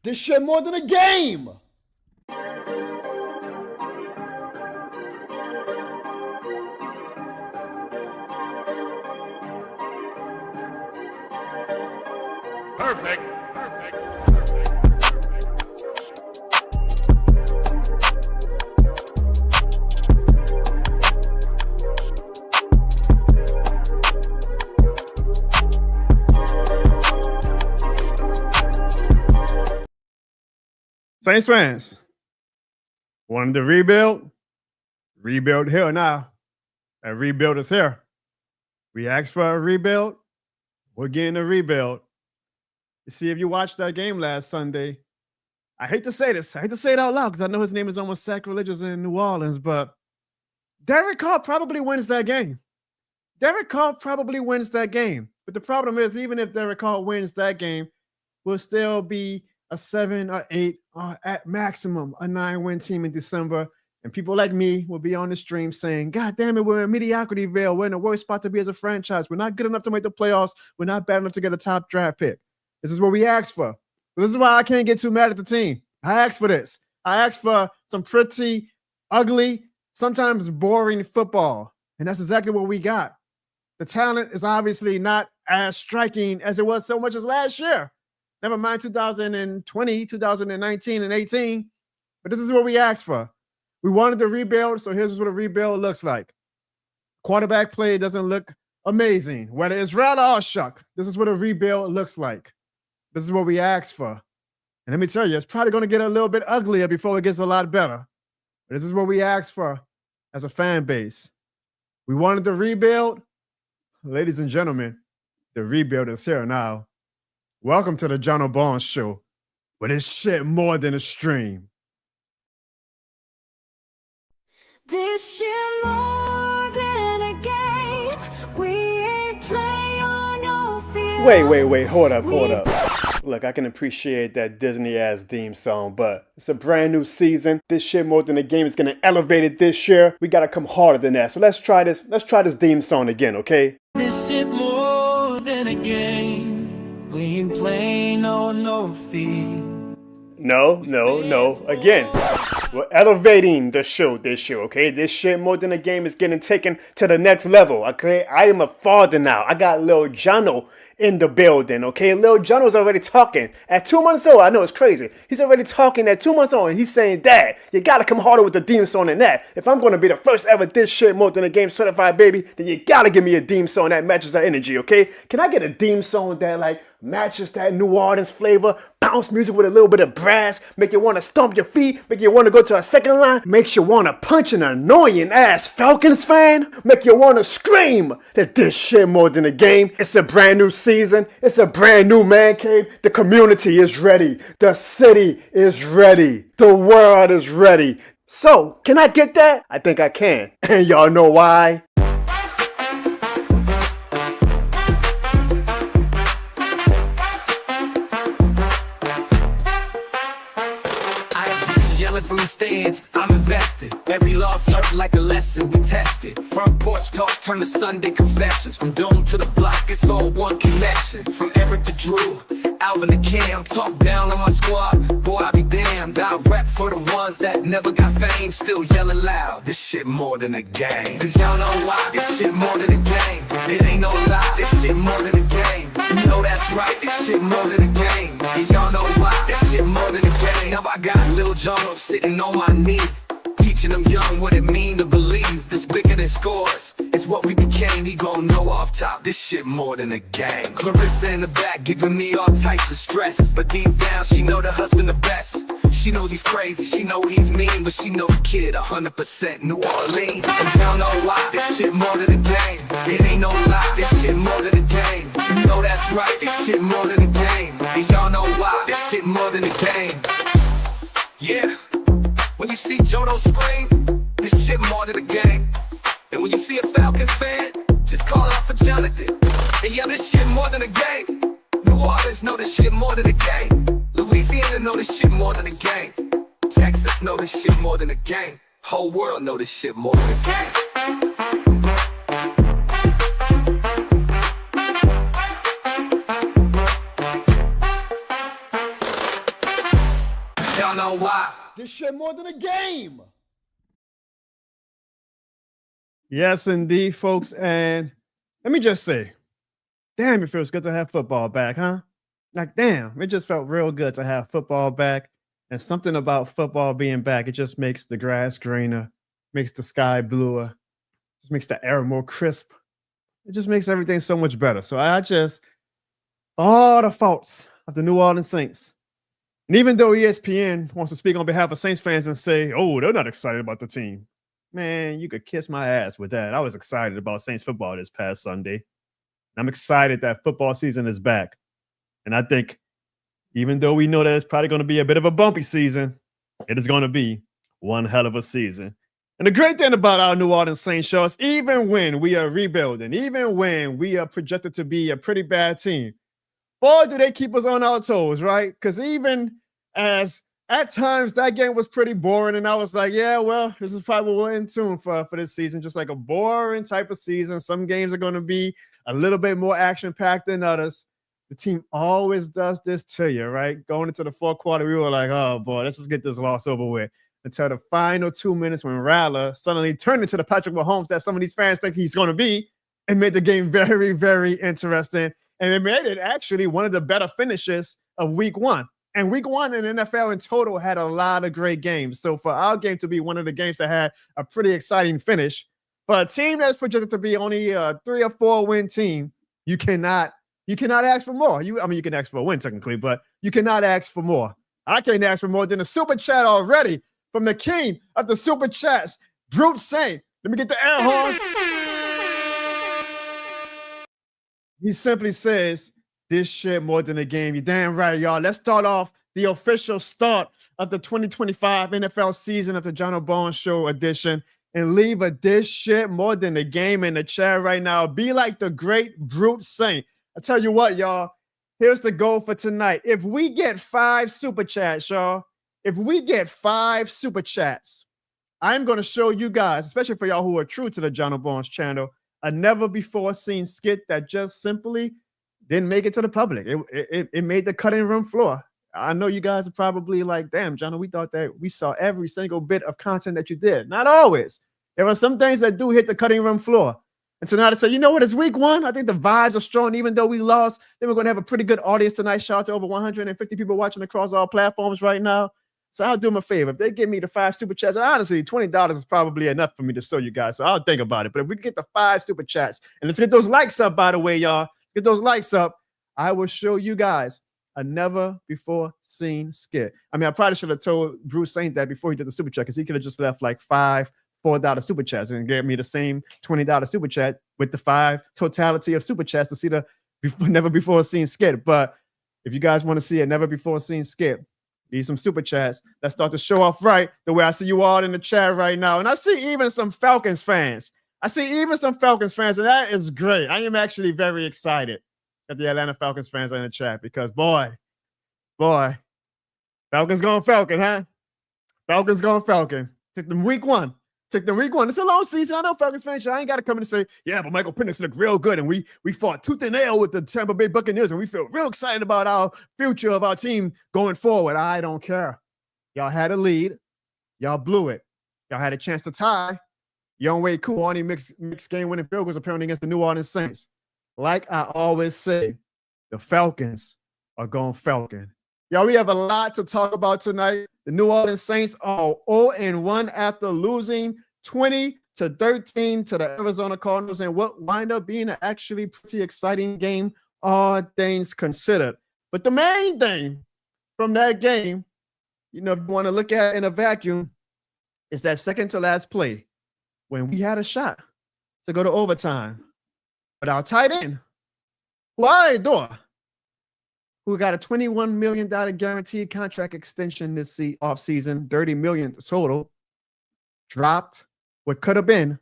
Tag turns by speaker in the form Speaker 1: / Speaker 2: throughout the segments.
Speaker 1: This shit more than a game.
Speaker 2: Perfect.
Speaker 3: Saints fans, wanted to rebuild? Rebuild here now. And rebuild is here. We asked for a rebuild. We're getting a rebuild. You see, if you watched that game last Sunday, I hate to say this. I hate to say it out loud because I know his name is almost sacrilegious in New Orleans, but Derek Carr probably wins that game. Derek Carr probably wins that game. But the problem is, even if Derek Carr wins that game, we'll still be a 7 or 8 or at maximum a 9-win team in December. And people like me will be on the stream saying, God damn it, we're in mediocrityville. We're in the worst spot to be as a franchise. We're not good enough to make the playoffs. We're not bad enough to get a top draft pick. This is what we asked for. This is why I can't get too mad at the team. I asked for this. I asked for some pretty, ugly, sometimes boring football. And that's exactly what we got. The talent is obviously not as striking as it was so much as last year. Never mind 2020, 2019, and 18. But this is what we asked for. We wanted to rebuild, so here's what a rebuild looks like. Quarterback play doesn't look amazing. Whether it's Rattler or Shuck, this is what a rebuild looks like. This is what we asked for. And let me tell you, it's probably going to get a little bit uglier before it gets a lot better. But this is what we asked for as a fan base. We wanted to rebuild. Ladies and gentlemen, the rebuild is here now. Welcome to the John Harbaugh Show, where this shit more than a stream.
Speaker 4: This shit more than a game. We ain't playing on your field.
Speaker 3: Wait, hold up. Look, I can appreciate that Disney-ass theme song, but it's a brand new season. This shit more than a game is gonna elevate it this year. We gotta come harder than that. So let's try this theme song again, okay?
Speaker 5: This shit more than a game. We ain't playing on no field.
Speaker 3: No. Again. We're elevating the show this year, okay? This shit more than a game is getting taken to the next level, okay? I am a father now. I got Lil Jono in the building, okay? Lil Jono's already talking. At 2 months old, I know it's crazy. He's already talking at 2 months old, and he's saying, Dad, you gotta come harder with the theme song than that. If I'm gonna be the first ever this shit more than a game certified baby, then you gotta give me a theme song that matches that energy, okay? Can I get a theme song that, like, matches that New Orleans flavor, bounce music with a little bit of brass, make you want to stomp your feet, make you want to go to a second line, makes you want to punch an annoying ass Falcons fan, make you want to scream that this shit more than a game. It's a brand new season. It's a brand new man cave. The community is ready. The city is ready. The world is ready. So, can I get that? I think I can. And y'all know why?
Speaker 5: From the stands, I'm invested. Every loss served like a lesson, we tested. Front porch talk turn to Sunday confessions. From dome to the block, it's all one connection. From Eric to Drew, Alvin to Cam, talk down on my squad. Boy, I be damned. I rap for the ones that never got fame, still yelling loud. This shit more than a game. Cause y'all know why. This shit more than a game. It ain't no lie. This shit more than a game. You know that's right. This shit more than a game. And y'all know why. This shit more than a game. Now I got Lil John sitting on my knee, teaching them young what it mean to believe. This bigger than scores, it's what we became. He gon' know off top, this shit more than a game. Clarissa in the back giving me all types of stress, but deep down she know the husband the best. She knows he's crazy, she know he's mean, but she know the kid 100% New Orleans. And y'all know why, this shit more than a game. It ain't no lie, this shit more than a game. You know that's right, this shit more than a game. And y'all know why, this shit more than a game. Yeah. When you see Jono scream, this shit more than a game. And when you see a Falcons fan, just call out for Jonathan. And yeah, this shit more than a game. New Orleans know this shit more than a game. Louisiana know this shit more than a game. Texas know this shit more than a game. Whole world know this shit more than a game. Y'all know why.
Speaker 1: This shit more than a game.
Speaker 3: Yes, indeed, folks. And let me just say, damn, it feels good to have football back, huh? Like, damn, it just felt real good to have football back. And something about football being back, it just makes the grass greener, makes the sky bluer, just makes the air more crisp. It just makes everything so much better. So all the faults of the New Orleans Saints. And even though ESPN wants to speak on behalf of Saints fans and say, oh, they're not excited about the team. Man, you could kiss my ass with that. I was excited about Saints football this past Sunday. And I'm excited that football season is back. And I think even though we know that it's probably going to be a bit of a bumpy season, it is going to be one hell of a season. And the great thing about our New Orleans Saints show is even when we are rebuilding, even when we are projected to be a pretty bad team, boy, do they keep us on our toes, right? Because even as at times that game was pretty boring, and I was like, yeah, well, this is probably what we're in tune for this season, just like a boring type of season. Some games are going to be a little bit more action-packed than others. The team always does this to you, right? Going into the fourth quarter, we were like, oh, boy, let's just get this loss over with. Until the final 2 minutes when Rattler suddenly turned into the Patrick Mahomes that some of these fans think he's going to be and made the game very, very interesting. And it made it actually one of the better finishes of week one. And week one in the NFL in total had a lot of great games. So for our game to be one of the games that had a pretty exciting finish, for a team that's projected to be only a 3 or 4 win team, you cannot ask for more. You can ask for a win technically, but you cannot ask for more. I can't ask for more than a super chat already from the king of the super chats, Brute Saint. Let me get the air horns. He simply says, this shit more than a game. You're damn right, y'all. Let's start off the official start of the 2025 NFL season of the John Harbaugh Show edition and leave a this shit more than a game in the chat right now. Be like the great Brute Saint. I tell you what, y'all, here's the goal for tonight. If we get 5 super chats, y'all, if we get 5 super chats, I'm going to show you guys, especially for y'all who are true to the John Harbaugh channel, a never-before-seen skit that just simply didn't make it to the public. It made the cutting room floor. I know you guys are probably like, damn, John, we thought that we saw every single bit of content that you did. Not always. There are some things that do hit the cutting room floor. And so now to say, you know what, it's week one. I think the vibes are strong, even though we lost. Then we're going to have a pretty good audience tonight. Shout out to over 150 people watching across all platforms right now. So I'll do them a favor. If they give me the 5 super chats, and honestly, $20 is probably enough for me to show you guys. So I'll think about it. But if we get the 5 super chats, and let's get those likes up, by the way, y'all. Let's get those likes up. I will show you guys a never-before-seen skit. I mean, I probably should have told Bruce Saint that before he did the super chat, because he could have just left like 5 $4 super chats and gave me the same $20 super chat with the 5 totality of super chats to see the never-before-seen skit. But if you guys want to see a never-before-seen skit, need some super chats. Let's start the show off right the way I see you all in the chat right now. And I see even some Falcons fans. And that is great. I am actually very excited that the Atlanta Falcons fans are in the chat because, boy, Falcons going Falcon, huh? Falcons going Falcon. Took them week one. It's a long season. I know Falcons fans, I ain't got to come in and say, yeah, but Michael Penix looked real good, and we fought tooth and nail with the Tampa Bay Buccaneers, and we feel real excited about our future of our team going forward. I don't care. Y'all had a lead. Y'all blew it. Y'all had a chance to tie. Young Wade Cool only mixed game-winning field goals apparently against the New Orleans Saints. Like I always say, the Falcons are going Falcon. Y'all, we have a lot to talk about tonight. The New Orleans Saints are 0-1 after losing 20-13 to the Arizona Cardinals in what wind up being an actually pretty exciting game, all things considered. But the main thing from that game, you know, if you want to look at it in a vacuum, is that second to last play when we had a shot to go to overtime. But our tight end, who got a $21 million guaranteed contract extension this offseason, $30 million total, dropped what could have been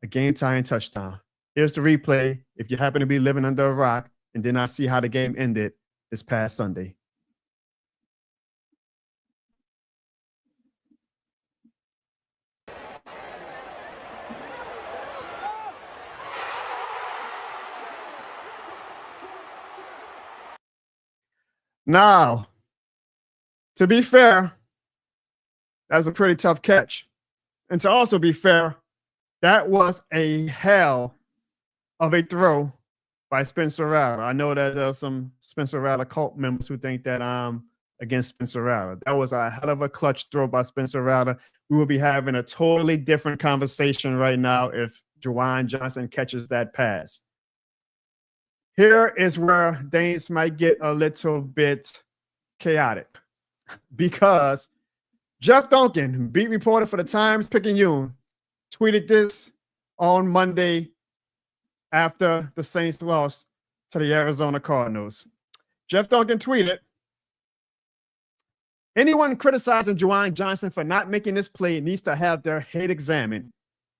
Speaker 3: a game-tying touchdown. Here's the replay if you happen to be living under a rock and did not see how the game ended this past Sunday. Now, to be fair, That was a pretty tough catch. And to also be fair, that was a hell of a throw by Spencer Rattler. I know that there's some Spencer Rattler cult members who think that I'm against Spencer Rattler. That was a hell of a clutch throw by Spencer Rattler. We will be having a totally different conversation right now if Juwan Johnson catches that pass. Here is where things might get a little bit chaotic because Jeff Duncan, beat reporter for the Times-Picayune, tweeted this on Monday after the Saints lost to the Arizona Cardinals. Jeff Duncan tweeted, anyone criticizing Juwan Johnson for not making this play needs to have their head examined.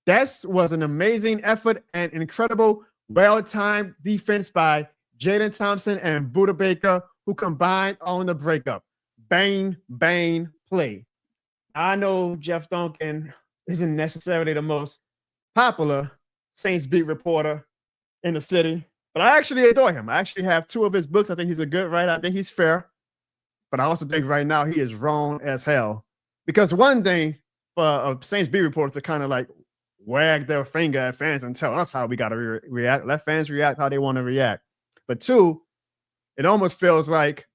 Speaker 3: That was an amazing effort and incredible, well-timed defense by Jaden Thompson and Budda Baker, who combined on the breakup. Bang, bang, play. I know Jeff Duncan isn't necessarily the most popular Saints beat reporter in the city, but I actually adore him. I actually have 2 of his books. I think he's a good writer. I think he's fair, but I also think right now he is wrong as hell. Because one thing for a Saints beat reporter to kind of like wag their finger at fans and tell us how we got to react. Let fans react how they want to react. But 2, it almost feels like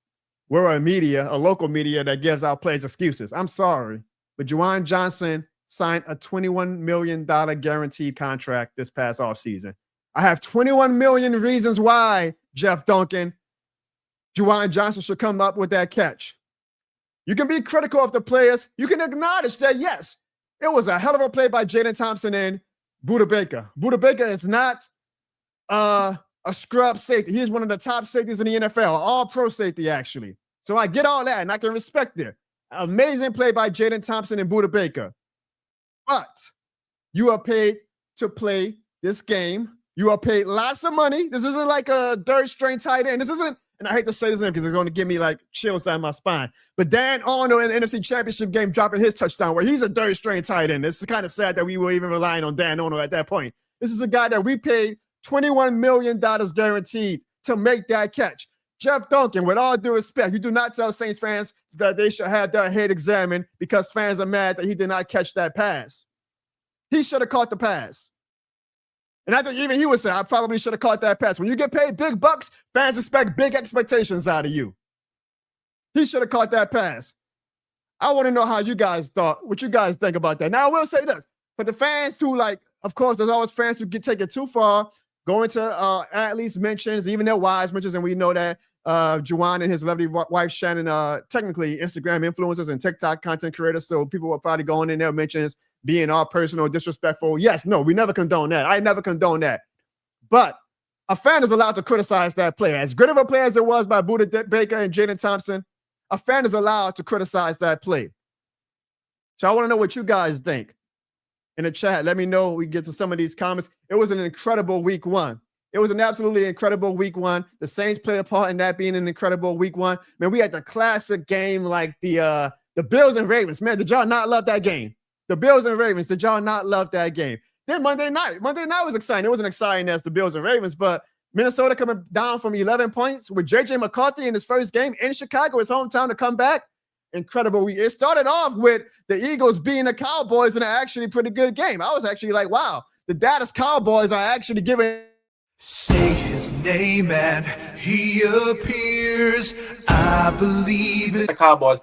Speaker 3: we're a local media that gives our players excuses. I'm sorry, but Juwan Johnson signed a $21 million guaranteed contract this past offseason. I have 21 million reasons why, Jeff Duncan, Juwan Johnson should come up with that catch. You can be critical of the players. You can acknowledge that, yes, it was a hell of a play by Jaden Thompson and Budda Baker. Budda Baker is not a scrub safety. He's one of the top safeties in the NFL, all-pro safety, actually. So I get all that, and I can respect it. Amazing play by Jaden Thompson and Budda Baker. But you are paid to play this game. You are paid lots of money. This isn't like a third-string tight end. This isn't, and I hate to say this name because it's going to give me like chills down my spine. But Dan Arnold in the NFC Championship game dropping his touchdown where he's a third-string tight end. It's kind of sad that we were even relying on Dan Arnold at that point. This is a guy that we paid $21 million guaranteed to make that catch. Jeff Duncan, with all due respect, you do not tell Saints fans that they should have their head examined because fans are mad that he did not catch that pass. He should have caught the pass. And I think even he would say, I probably should have caught that pass. When you get paid big bucks, fans expect big expectations out of you. He should have caught that pass. I want to know how you guys thought, what you guys think about that. Now, I will say this, but the fans too, like, of course, there's always fans who take it too far, going to at least mentions, even their wives mentions, and we know that Juwan and his lovely wife, Shannon, technically Instagram influencers and TikTok content creators, so people were probably going in their mentions, being all personal, disrespectful. Yes, no, we never condone that. I never condone that. But a fan is allowed to criticize that player. As good of a player as it was by Budda Baker and Jaden Thompson, a fan is allowed to criticize that play. So I want to know what you guys think. In the chat, let me know. We get to some of these comments. It was an incredible week 1. It was an absolutely incredible week 1. The Saints played a part in that being an incredible week 1. Man, we had the classic game like the Bills and Ravens. Man, did y'all not love that game? The Bills and Ravens, did y'all not love that game? Then Monday night was exciting. It wasn't exciting as the Bills and Ravens, but Minnesota coming down from 11 points with JJ McCarthy in his first game in Chicago, his hometown, to come back. Incredible week. It started off with the Eagles being the Cowboys in an actually pretty good game. I was actually like, wow, the Dallas Cowboys are actually giving.
Speaker 5: Say his name and he appears. I believe it. The Cowboys.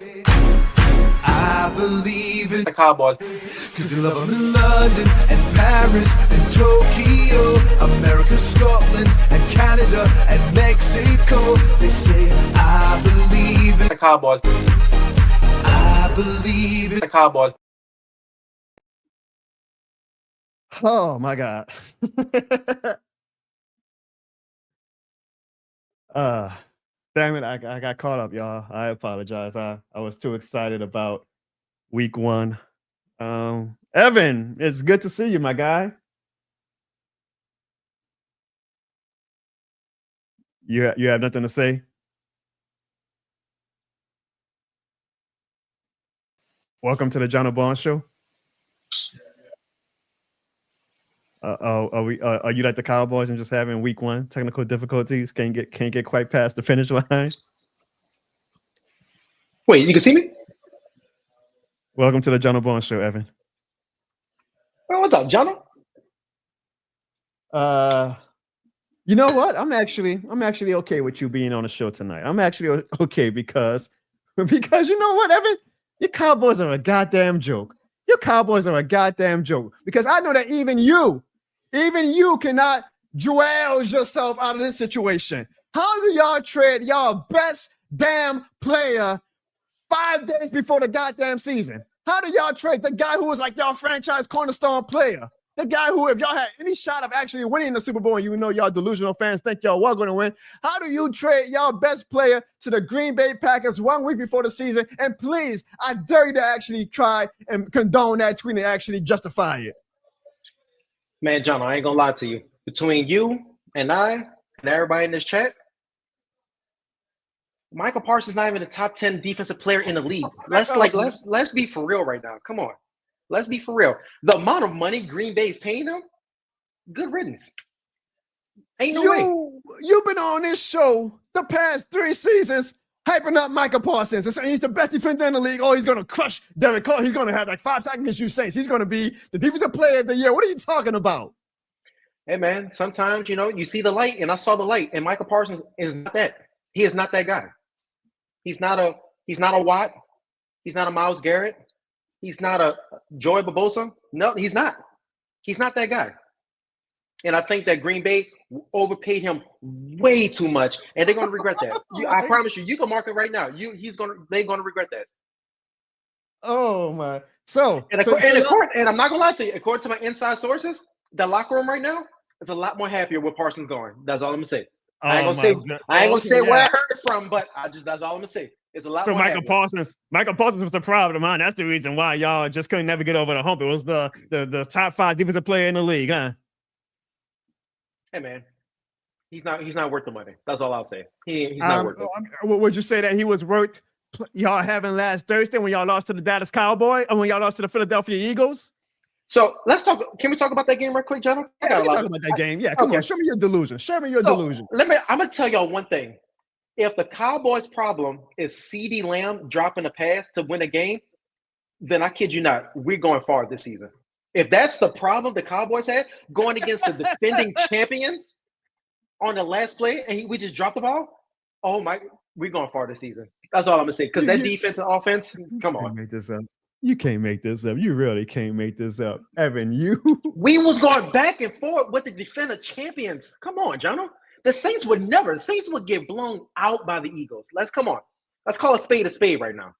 Speaker 5: I believe in the Cowboys. Cause they love them in London and Paris and Tokyo, America, Scotland and Canada and Mexico. They say, I believe in the Cowboys. I believe in the Cowboys.
Speaker 3: Oh my God. Damn it, I got caught up, y'all. I apologize. I was too excited about week 1. Evan, it's good to see you, my guy. You have nothing to say? Welcome to the John Harbaugh Show. Are you like the Cowboys and just having week 1 technical difficulties? Can't get quite past the finish line?
Speaker 6: Wait, you can see me?
Speaker 3: Welcome to the John Harbaugh Show, Evan.
Speaker 6: Well, what's up, John?
Speaker 3: You know what? I'm actually okay with you being on the show tonight. I'm actually okay because you know what, Evan? Your Cowboys are a goddamn joke. Your Cowboys are a goddamn joke because I know that even you cannot dwell yourself out of this situation. How do y'all trade y'all best damn player 5 days before the goddamn season? How do y'all trade the guy who was like y'all franchise cornerstone player? The guy who, if y'all had any shot of actually winning the Super Bowl, and you know y'all delusional fans think y'all were going to win, how do you trade y'all best player to the Green Bay Packers 1 week before the season? And please, I dare you to actually try and condone that tweet and actually justify it.
Speaker 6: Man, John, I ain't gonna lie to you. Between you and I and everybody in this chat, Micah Parsons is not even the top 10 defensive player in the league. Let's be for real right now. Come on. Let's be for real. The amount of money Green Bay is paying him, good riddance. Ain't no way.
Speaker 3: You've been on this show the past 3 seasons hyping up Micah Parsons and saying he's the best defender in the league. Oh, he's going to crush Derek Carr. He's going to have like 5 sacks against you Saints. He's going to be the defensive player of the year. What are you talking about?
Speaker 6: Hey, man, sometimes, you see the light, and I saw the light, and Micah Parsons is not that. He is not that guy. He's not a Watt. He's not a Myles Garrett. He's not a Joey Bobosa. No, he's not. He's not that guy. And I think that Green Bay overpaid him way too much, and they're going to regret that. I promise you can mark it right now. They're going to regret that.
Speaker 3: Oh my! So
Speaker 6: and I'm not going to lie to you. According to my inside sources, the locker room right now is a lot more happier with Parsons going. That's all I'm going to say. I ain't gonna say where I heard it from, but that's all I'm gonna say. It's a lot. So
Speaker 3: Micah Parsons was the problem, man. That's the reason why y'all just couldn't never get over the hump. It was the top 5 defensive player in the league, huh?
Speaker 6: Hey man, he's not worth the money. That's all I'll say. He's not worth it.
Speaker 3: Would you say that he was worth y'all having last Thursday when y'all lost to the Dallas Cowboys and when y'all lost to the Philadelphia Eagles?
Speaker 6: So let's talk. Can we talk about that game right quick, John?
Speaker 3: Yeah, we can talk about that game. Yeah, come on. Show me your delusion. Delusion.
Speaker 6: I'm gonna tell y'all one thing. If the Cowboys' problem is CeeDee Lamb dropping a pass to win a game, then I kid you not, we're going far this season. If that's the problem the Cowboys had going against the defending champions on the last play, and we just dropped the ball, oh my, we're going far this season. That's all I'm gonna say. Because that defense and offense, come on.
Speaker 3: Make this up. You can't make this up. You really can't make this up. Evan,
Speaker 6: we was going back and forth with the defender champions. Come on, Jono. The Saints would get blown out by the Eagles. Let's call a spade right now.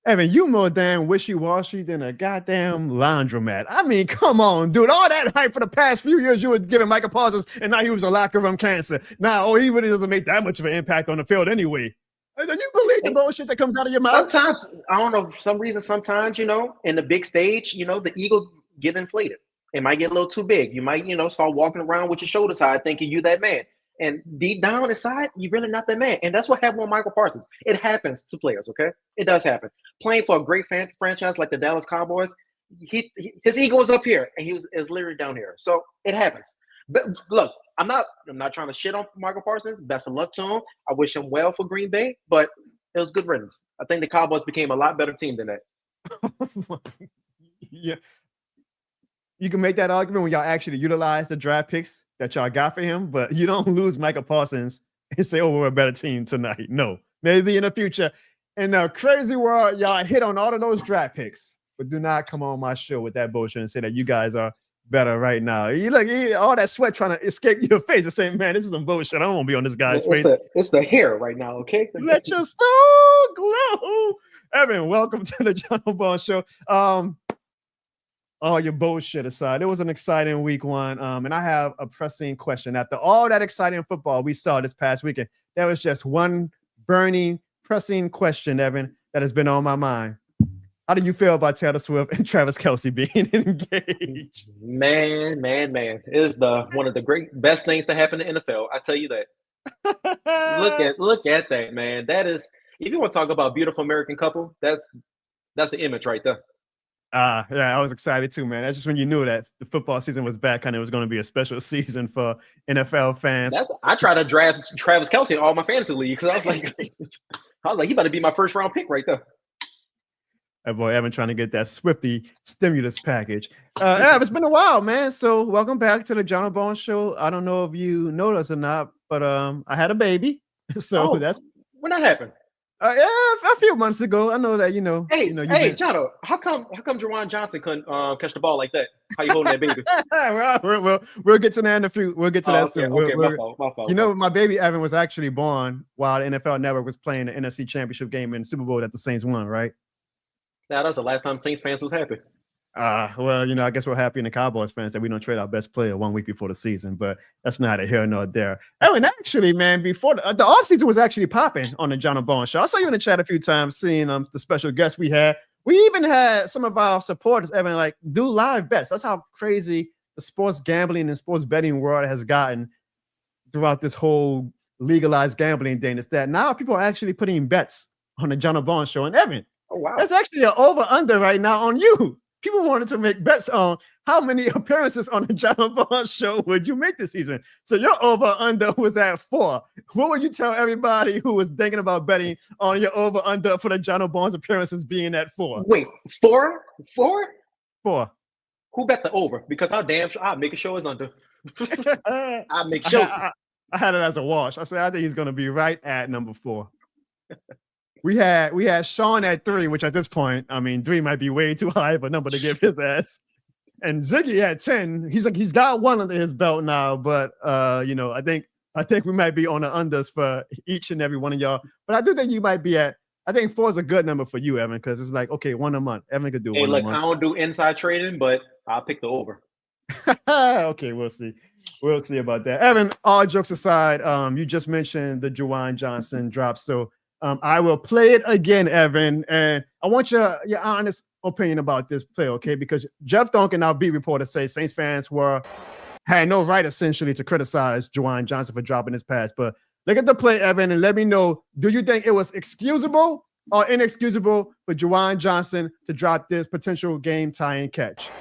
Speaker 3: Evan, you more damn wishy-washy than a goddamn laundromat. I mean, come on, dude. All that hype for the past few years you were giving Micah Parsons, and now he was a locker room cancer. Now, he really doesn't make that much of an impact on the field anyway. Do you believe the bullshit that comes out of your mouth?
Speaker 6: Sometimes, I don't know, for some reason, sometimes, in the big stage, the ego get inflated. It might get a little too big. You might, start walking around with your shoulders high thinking you that man. And deep down inside, you're really not that man. And that's what happened with Michael Parsons. It happens to players, okay? It does happen. Playing for a great franchise like the Dallas Cowboys, his ego was up here, and is literally down here. So it happens. But look, I'm not trying to shit on Michael Parsons. Best of luck to him. I wish him well for Green Bay, but it was good riddance. I think the Cowboys became a lot better team than that.
Speaker 3: Yeah. You can make that argument when y'all actually utilize the draft picks that y'all got for him, but you don't lose Micah Parsons and say, oh, we're a better team tonight. No, maybe in the future. In the crazy world, y'all hit on all of those draft picks, but do not come on my show with that bullshit and say that you guys are better right now. You look, all that sweat trying to escape your face and say, man, this is some bullshit. I don't want to be on this guy's face.
Speaker 6: It's the hair right now, okay?
Speaker 3: Let your soul glow. Evan, welcome to the John Harbaugh Show. All your bullshit aside, it was an exciting week 1, and I have a pressing question. After all that exciting football we saw this past weekend, there was just one burning, pressing question, Evan, that has been on my mind. How do you feel about Taylor Swift and Travis Kelce being engaged?
Speaker 6: Man. It is one of the best things to happen in the NFL. I tell you that. Look at that, man. That is, if you want to talk about beautiful American couple, that's the image right there.
Speaker 3: Yeah, I was excited too, man. That's just when you knew that the football season was back and it was going to be a special season for NFL fans.
Speaker 6: I tried to draft Travis Kelce in all my fantasy leagues because I was like, he better be my first round pick right there.
Speaker 3: That boy Evan trying to get that Swifty stimulus package. Ev, it's been a while, man. So welcome back to the John Harbaugh Show. I don't know if you noticed or not, but I had a baby. So that's
Speaker 6: when that happened.
Speaker 3: Yeah, a few months ago. I know that
Speaker 6: Hey, Jono, how come Juwan Johnson couldn't catch the ball like that? How you holding that baby?
Speaker 3: we'll get to that in a few. We'll get to that soon.
Speaker 6: Okay, my fault.
Speaker 3: You know, my baby Evan was actually born while the NFL Network was playing the NFC Championship game in the Super Bowl that the Saints won, right?
Speaker 6: Now that's the last time Saints fans was happy.
Speaker 3: Well, you know, I guess we're happy in the Cowboys fans that we don't trade our best player 1 week before the season, but that's neither here nor there. Evan, actually, man, before the offseason was actually popping on the John Harbaugh Show. I saw you in the chat a few times seeing the special guests we had. We even had some of our supporters, Evan, like do live bets. That's how crazy the sports gambling and sports betting world has gotten throughout this whole legalized gambling thing. Is that now people are actually putting bets on the John Harbaugh Show. And Evan,
Speaker 6: wow,
Speaker 3: that's actually an over-under right now on you. People wanted to make bets on how many appearances on the John Harbaugh Show would you make this season. So your over-under was at 4. What would you tell everybody who was thinking about betting on your over-under for the John Harbaugh's appearances being at 4?
Speaker 6: Wait, 4? 4?
Speaker 3: 4.
Speaker 6: Who bet the over? Because I'll make sure it's under. I'll make sure.
Speaker 3: I had it as a wash. I said I think he's going to be right at number 4. We had Sean at 3, which at this point, I mean, 3 might be way too high of a number to give his ass. And Ziggy at 10. He's got 1 under his belt now, but you know, I think we might be on the unders for each and every one of y'all. But I do think you might be at. I think 4 is a good number for you, Evan, because it's like, okay, 1 a month. Evan could do 1 a month.
Speaker 6: I don't do inside trading, but I'll pick the over.
Speaker 3: Okay, we'll see. We'll see about that. Evan, all jokes aside, you just mentioned the Juwan Johnson drop, so. I will play it again, Evan, and I want your honest opinion about this play, okay? Because Jeff Duncan, our beat reporter, says Saints fans had no right essentially to criticize Juwan Johnson for dropping his pass. But look at the play, Evan, and let me know: do you think it was excusable or inexcusable for Juwan Johnson to drop this potential game-tying catch?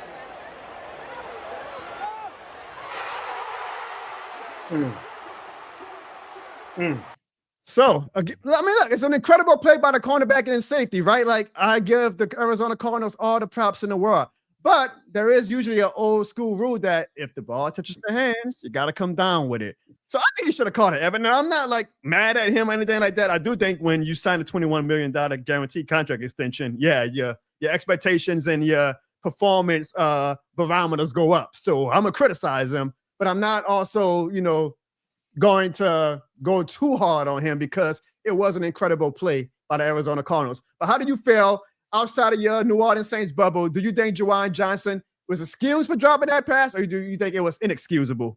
Speaker 3: So, I mean, look, it's an incredible play by the cornerback and safety, right? Like, I give the Arizona Cardinals all the props in the world. But there is usually an old school rule that if the ball touches the hands, you got to come down with it. So I think he should have caught it, Evan. And I'm not like mad at him or anything like that. I do think when you sign a $21 million guaranteed contract extension, yeah, your expectations and your performance barometers go up. So I'm going to criticize him, but I'm not also, you know, going to go too hard on him because it was an incredible play by the Arizona Cardinals. But how do you feel outside of your New Orleans Saints bubble? Do you think Juwan Johnson was excused for dropping that pass, or do you think it was inexcusable?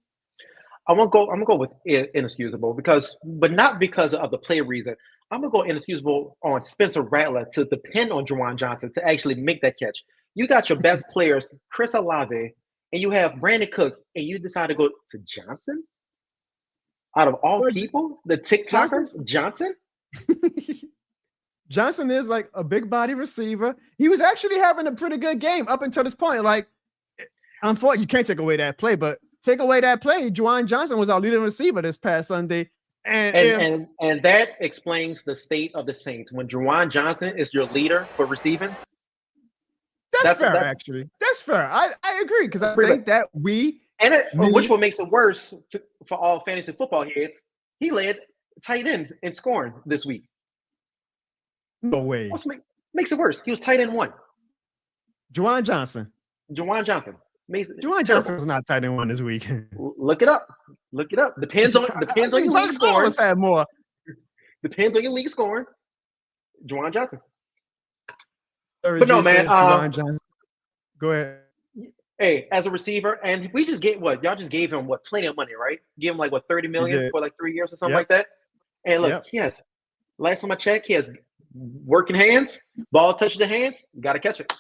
Speaker 6: I'm gonna go with inexcusable but not because of the play reason. I'm gonna go inexcusable on Spencer Rattler to depend on Juwan Johnson to actually make that catch. You got your best players, Chris Olave, and you have Brandon Cooks, and you decide to go to Johnson? Out of all people, the TikTokers, Johnson?
Speaker 3: Johnson is like a big body receiver. He was actually having a pretty good game up until this point. Like, unfortunately, you can't take away that play, but take away that play, Juwan Johnson was our leading receiver this past Sunday. And
Speaker 6: that explains the state of the Saints. When Juwan Johnson is your leader for receiving.
Speaker 3: That's fair, actually. That's fair. I agree, because I think that
Speaker 6: which what makes it worse for all fantasy football heads, he led tight ends in scoring this week.
Speaker 3: No way.
Speaker 6: What makes it worse? He was tight end 1.
Speaker 3: Juwan Johnson.
Speaker 6: Juwan Johnson
Speaker 3: Was not tight end 1 this week.
Speaker 6: Look it up. Depends on your league scoring.
Speaker 3: Had more.
Speaker 6: Depends on your league scoring. Juwan Johnson.
Speaker 3: But no, man. Juwan Johnson. Go ahead.
Speaker 6: Hey, as a receiver, and we just gave y'all just gave him plenty of money, right? Give him like $30 million for like 3 years or something like that. And look, he has. Last time I checked, he has working hands. Ball touches the hands, you got to catch it.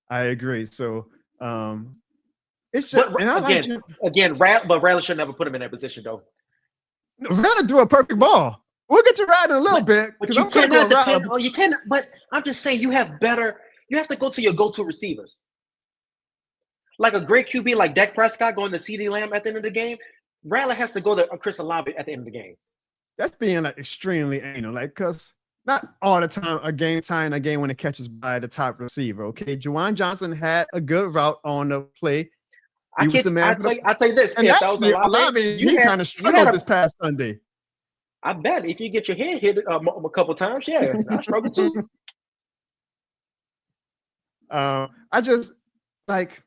Speaker 3: I agree. So it's just
Speaker 6: but Rattler should never put him in that position though.
Speaker 3: Rattler threw a perfect ball. We'll get to Rattler in a little bit.
Speaker 6: But you cannot depend. You cannot. But I'm just saying, you have to go to your go-to receivers. Like a great QB like Dak Prescott going to CeeDee Lamb at the end of the game, Rattler has to go to Chris Olave at the end of the game.
Speaker 3: That's being like extremely anal, like, because not all the time, a game when it catches by the top receiver. Okay, Juwan Johnson had a good route on the play. He was the man.
Speaker 6: I'll tell you this.
Speaker 3: And
Speaker 6: if
Speaker 3: actually,
Speaker 6: that was
Speaker 3: Olave, he kind of struggled this past Sunday.
Speaker 6: I bet if you get your head hit a couple times, yeah, I struggle too.
Speaker 3: I just like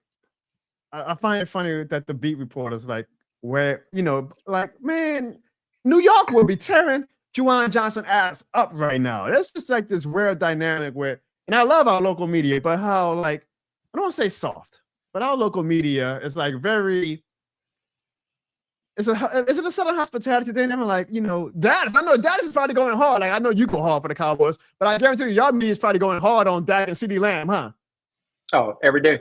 Speaker 3: I find it funny that the beat reporters like where man, New York will be tearing Juwan Johnson ass up right now. That's just like this weird dynamic where, and I love our local media, but how like I don't want to say soft, but our local media is like very. Is it a Southern hospitality thing? I'm like, Dallas. I know Dallas is probably going hard. Like I know you go hard for the Cowboys, but I guarantee you, y'all media is probably going hard on Dak and CeeDee Lamb, huh?
Speaker 6: Oh, every day.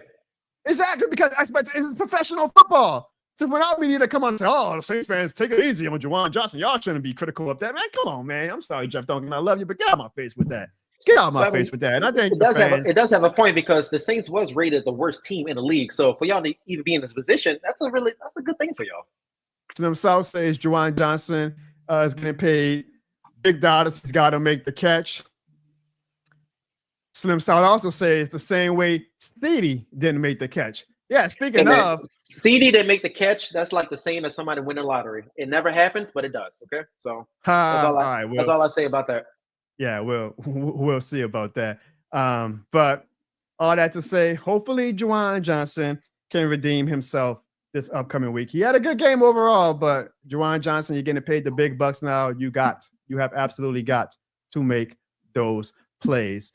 Speaker 3: Exactly, because it's professional football. So when our media come on and say, "Oh, the Saints fans, take it easy on Juwan Johnson," y'all shouldn't be critical of that, man. Come on, man. I'm sorry, Jeff Duncan. I love you, but get out of my face with that. Get out of my face with that. And I think
Speaker 6: it does have a point because the Saints was rated the worst team in the league. So for y'all to even be in this position, that's a good thing for y'all.
Speaker 3: Slim South says Juwan Johnson is getting paid big dollars. He's got to make the catch. Slim South also says the same way CeeDee didn't make the catch. Yeah, speaking of,
Speaker 6: CeeDee didn't make the catch. That's like the saying of somebody winning the lottery. It never happens, but it does. Okay, so that's all I say about that.
Speaker 3: Yeah, we'll see about that. But all that to say, hopefully Juwan Johnson can redeem himself this upcoming week. He had a good game overall, but Juwan Johnson, you're getting paid the big bucks now. You have absolutely got to make those plays.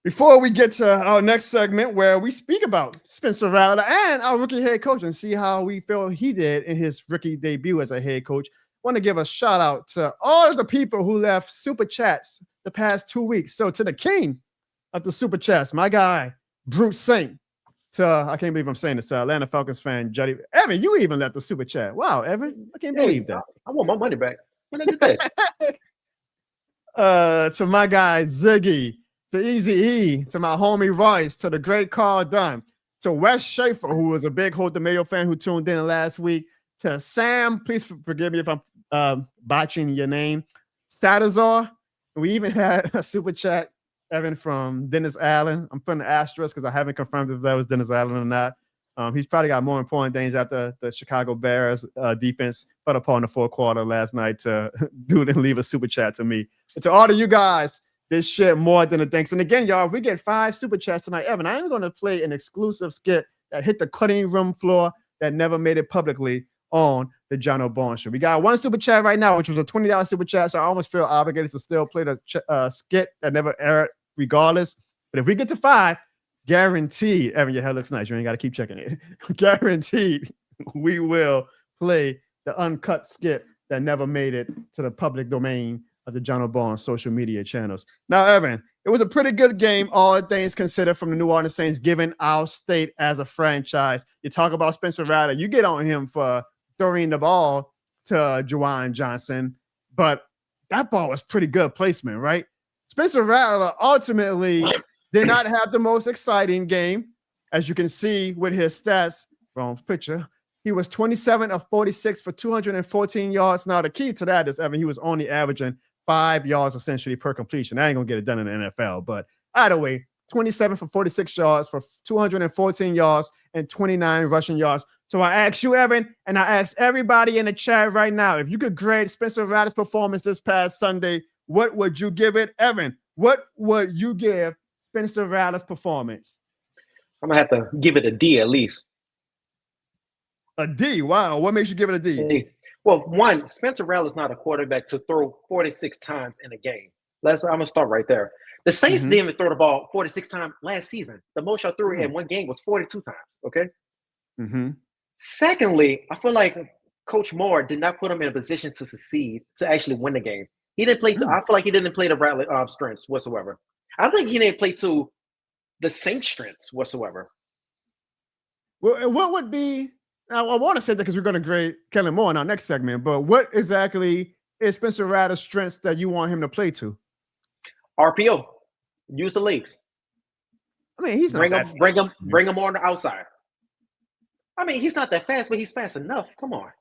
Speaker 3: Before we get to our next segment where we speak about Spencer Rattler and our rookie head coach and see how we feel he did in his rookie debut as a head coach, I want to give a shout out to all of the people who left super chats the past 2 weeks. So to the king of the super chats, my guy, Bruce Saint, I can't believe I'm saying this, to Atlanta Falcons fan, Juddy. Evan, you even left the super chat. Wow, Evan, I can't believe that.
Speaker 6: I want my money back. When I did that.
Speaker 3: To my guy, Ziggy, to Easy E, to my homie Royce, to the great Carl Dunn, to Wes Schaefer, who was a big Holt DeMayo fan who tuned in last week, to Sam, please forgive me if I'm botching your name, Sadazar. We even had a super chat, Evan, from Dennis Allen. I'm putting an asterisk because I haven't confirmed if that was Dennis Allen or not. He's probably got more important things after the Chicago Bears defense put upon the fourth quarter last night to do and leave a super chat to me. But to all of you guys, this shit more than a thanks. And again, y'all, if we get 5 super chats tonight, Evan, I am going to play an exclusive skit that hit the cutting room floor that never made it publicly on the John Harbaugh Show. We got 1 super chat right now, which was a $20 super chat, so I almost feel obligated to still play the skit that never aired regardless. But if we get to 5, guaranteed, Evan, your hair looks nice. You ain't got to keep checking it. Guaranteed, we will play the uncut skit that never made it to the public domain of the John Harbaugh social media channels. Now, Evan, it was a pretty good game, all things considered, from the New Orleans Saints, given our state as a franchise. You talk about Spencer Rattler, you get on him for throwing the ball to Juwan Johnson, but that ball was pretty good placement, right? Spencer Rattler ultimately did not have the most exciting game. As you can see with his stats, wrong picture, he was 27 of 46 for 214 yards. Now, the key to that is, Evan, he was only averaging 5 yards essentially per completion. I ain't gonna get it done in the NFL, but either way, 27 for 46 yards for 214 yards and 29 rushing yards. So I ask you, Evan, and I ask everybody in the chat right now, if you could grade Spencer Rattler's performance this past Sunday, what would you give it? Evan, what would you give Spencer Rattler's performance?
Speaker 6: I'm gonna have to give it a D at least.
Speaker 3: A D? Wow. What makes you give it a D?
Speaker 6: Well, one, Spencer Rattler's not a quarterback to throw 46 times in a game. I'm gonna start right there. The Saints didn't even throw the ball 46 times last season. The most y'all threw in one game was 42 times. Okay. Secondly, I feel like Coach Moore did not put him in a position to succeed, to actually win the game. He didn't play. I feel like he didn't play the Rattler strengths whatsoever. I think he didn't play to the Saints' strengths whatsoever.
Speaker 3: Well, what would be? Now, I want to say that because we're going to grade Kellen Moore in our next segment, but what exactly is Spencer Rattler's strengths that you want him to play to?
Speaker 6: RPO. Use the legs.
Speaker 3: I mean, he's not
Speaker 6: bring him on the outside. I mean, he's not that fast, but he's fast enough. Come on.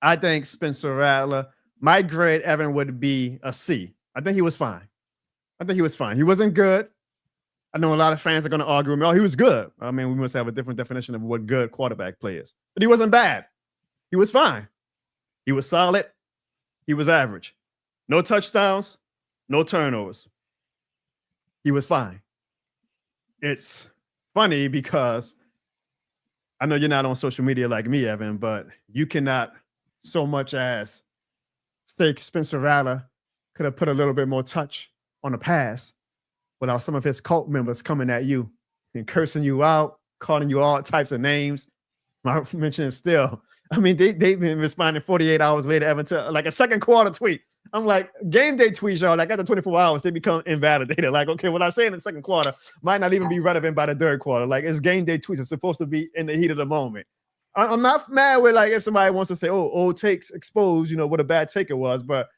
Speaker 3: I think Spencer Rattler my grade, Evan, would be a C. I think he was fine. He wasn't good. I know a lot of fans are going to argue with me. Oh, he was good. I mean, we must have a different definition of what good quarterback play is. But he wasn't bad. He was fine. He was solid. He was average. No touchdowns, no turnovers. He was fine. It's funny because I know you're not on social media like me, Evan, but you cannot so much as say Spencer Rattler could have put a little bit more touch on the pass without some of his cult members coming at you and cursing you out, calling you all types of names. My mention is still, I mean, they've been responding 48 hours later, Evan, to like a second quarter tweet. I'm like, game day tweets, y'all, like after 24 hours, they become invalidated. Like, okay, what I say in the second quarter might not even be relevant by the third quarter. Like, it's game day tweets. It's supposed to be in the heat of the moment. I'm not mad with, like, if somebody wants to say, oh, old takes exposed, what a bad take it was. But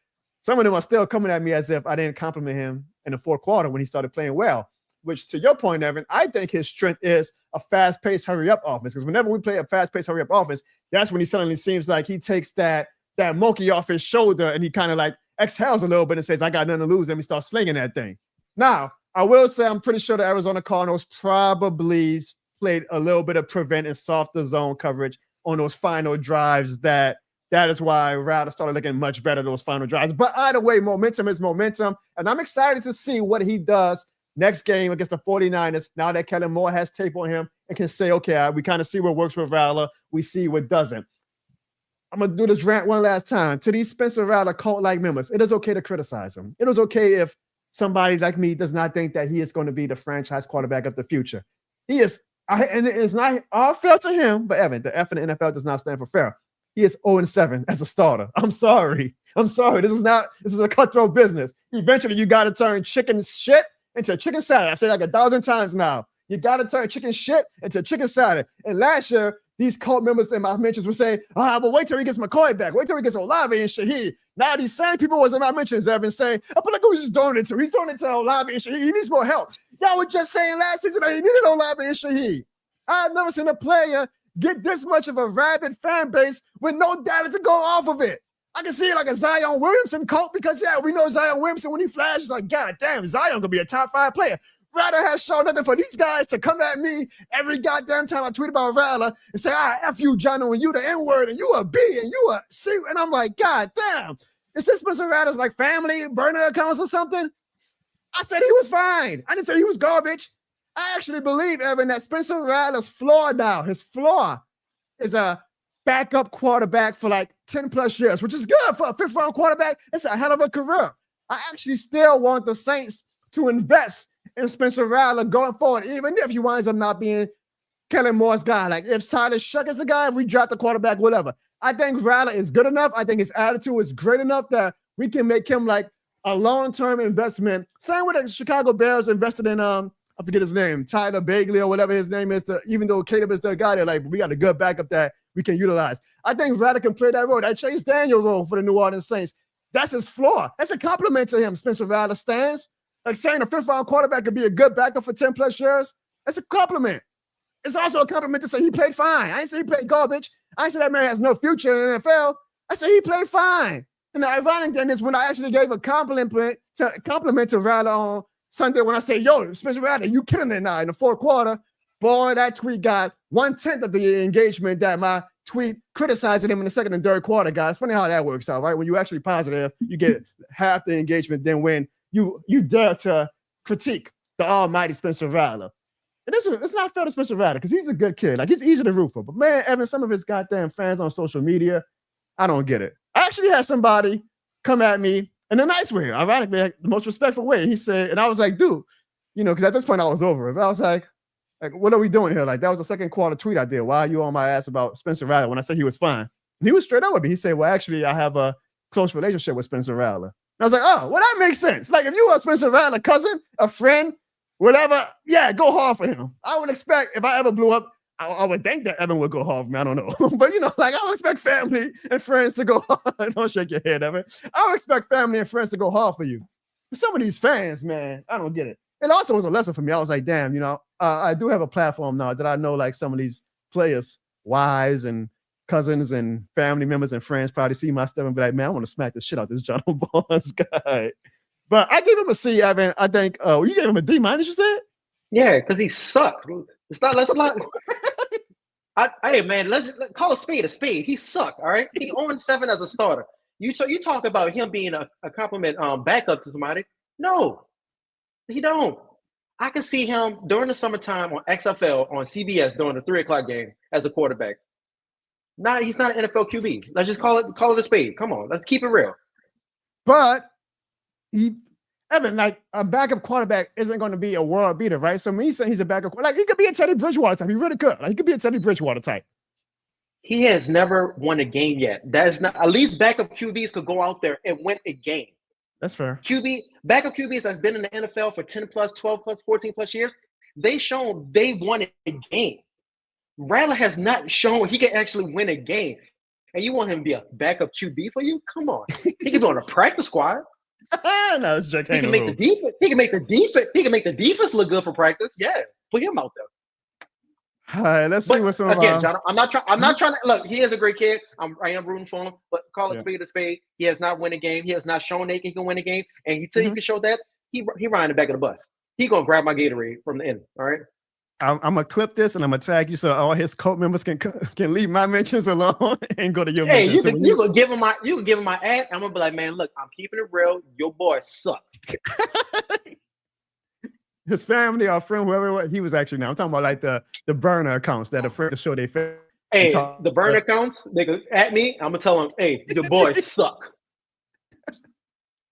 Speaker 3: some of them are still coming at me as if I didn't compliment him in the fourth quarter when he started playing well, which to your point, Evan, I think his strength is a fast-paced hurry-up offense. Because whenever we play a fast-paced hurry-up offense, that's when he suddenly seems like he takes that monkey off his shoulder and he kind of like exhales a little bit and says, I got nothing to lose. Then we start slinging that thing. Now, I will say I'm pretty sure the Arizona Cardinals probably played a little bit of prevent and softer zone coverage on those final drives. That is why Rattler started looking much better those final drives. But either way, momentum is momentum. And I'm excited to see what he does next game against the 49ers. Now that Kellen Moore has tape on him and can say, okay, we kind of see what works with Rattler. We see what doesn't. I'm going to do this rant one last time. To these Spencer Rattler cult-like members, it is okay to criticize him. It is okay if somebody like me does not think that he is going to be the franchise quarterback of the future. He is, and it's not all fair to him, but Evan, the F in the NFL does not stand for fair. He is 0-7 as a starter. I'm sorry. This is a cutthroat business. Eventually, you got to turn chicken shit into chicken salad. I've said like 1,000 times now. You got to turn chicken shit into chicken salad. And last year, these cult members in my mentions were saying, but wait till he gets McCoy back. Wait till he gets Olave and Shaheed. Now these same people was in my mentions have been saying, but look who he's throwing it to. He's throwing it to Olave and Shaheed. He needs more help. Y'all were just saying last season that he needed Olave and Shaheed. I've never seen a player get this much of a rabid fan base with no data to go off of it. I can see it like a Zion Williamson cult because, we know Zion Williamson, when he flashes, like, God damn, Zion going to be a top 5 player. Rattler has shown nothing for these guys to come at me every goddamn time I tweet about Rattler and say, F you, Jono, and you the N-word, and you a B, and you a C. And I'm like, God damn, is this Spencer Rattler's like family burner accounts or something? I said he was fine. I didn't say he was garbage. I actually believe, Evan, that Spencer Rattler's floor now, his floor is a backup quarterback for like 10 plus years, which is good for a 5th round quarterback. It's a hell of a career. I actually still want the Saints to invest in Spencer Rattler going forward, even if he winds up not being Kellen Moore's guy. Like if Tyler Shuck is the guy, if we draft the quarterback, whatever. I think Rattler is good enough. I think his attitude is great enough that we can make him like a long-term investment. Same with the Chicago Bears invested in I forget his name, Tyler Bagley or whatever his name is, even though Caleb is their guy, they're like, we got a good backup that we can utilize. I think Rattler can play that role, that Chase Daniel role for the New Orleans Saints. That's his floor. That's a compliment to him, Spencer Rattler stands. Like saying a 5th round quarterback could be a good backup for 10 plus years. That's a compliment. It's also a compliment to say he played fine. I didn't say he played garbage. I didn't say that man has no future in the NFL. I said he played fine. And the ironic thing is when I actually gave a compliment to Rattler on Sunday when I say, yo, Spencer Rattler, you killing it now in the fourth quarter. Boy, that tweet got 1/10 of the engagement that my tweet criticizing him in the second and third quarter got. It's funny how that works out, right? When you're actually positive, you get half the engagement than when you dare to critique the almighty Spencer Rattler. And it's not fair to Spencer Rattler because he's a good kid. Like, he's easy to root for. But, man, Evan, some of his goddamn fans on social media, I don't get it. I actually had somebody come at me in a nice way, ironically, like, the most respectful way. He said, and I was like, dude, because at this point I was over it. But I was like, what are we doing here? Like, that was a second quarter tweet I did. Why are you on my ass about Spencer Rattler when I said he was fine? And he was straight up with me. He said, well, actually, I have a close relationship with Spencer Rattler. And I was like, oh, well, that makes sense. Like, if you are Spencer Rattler, cousin, a friend, whatever, yeah, go hard for him. I would expect if I ever blew up, I would think that Evan would go hard for me. I don't know. But, like, I would expect family and friends to go hard. Don't shake your head, Evan. I would expect family and friends to go hard for you. But some of these fans, man, I don't get it. It also was a lesson for me. I was like, damn, I do have a platform now that I know, like, some of these players' wives and cousins and family members and friends probably see my stuff and be like, man, I want to smack the shit out this John Harbaugh guy. But I gave him a C, Evan. I think you gave him a D minus, you said?
Speaker 6: Yeah, because he sucked. Let's not. Hey man, let's call a spade a spade. He sucked. All right, he 0-7 as a starter. You talk about him being a compliment backup to somebody. No, he don't. I can see him during the summertime on XFL on CBS during the 3:00 game as a quarterback. He's not an NFL QB. Let's just call it a spade. Come on, let's keep it real.
Speaker 3: But Evan, like a backup quarterback isn't going to be a world beater, right? So me saying he's a backup, like he could be a Teddy Bridgewater type. He really could. Like he could be a Teddy Bridgewater type.
Speaker 6: He has never won a game yet. That's not. At least backup QBs could go out there and win a game.
Speaker 3: That's fair.
Speaker 6: Backup QBs that's been in the NFL for 10 plus, 12 plus, 14 plus years, they've shown they won a game. Rattler has not shown he can actually win a game. And you want him to be a backup QB for you? Come on. He can be on a practice squad.
Speaker 3: No, it's Jack
Speaker 6: He can make the defense. He can make the defense look good for practice. Yeah, put him out there.
Speaker 3: All right, let's see what's on.
Speaker 6: Again, John, I'm not trying to look. He is a great kid. I am rooting for him, but call it spade a spade. He has not won a game. He has not shown that he can win a game, and he can show that he riding the back of the bus. He gonna grab my Gatorade from the end. All right.
Speaker 3: I'm gonna clip this and I'm gonna tag you so all his coach members can leave my mentions alone and go to your mentions.
Speaker 6: Hey, you can give him my ad. I'm gonna be like, man, look, I'm keeping it real. Your boy suck.
Speaker 3: His family or friend, whoever he was actually. Now I'm talking about like the burner accounts that are afraid to show their face.
Speaker 6: Hey, the burner accounts, they go at me. I'm gonna tell them, hey, your boy suck.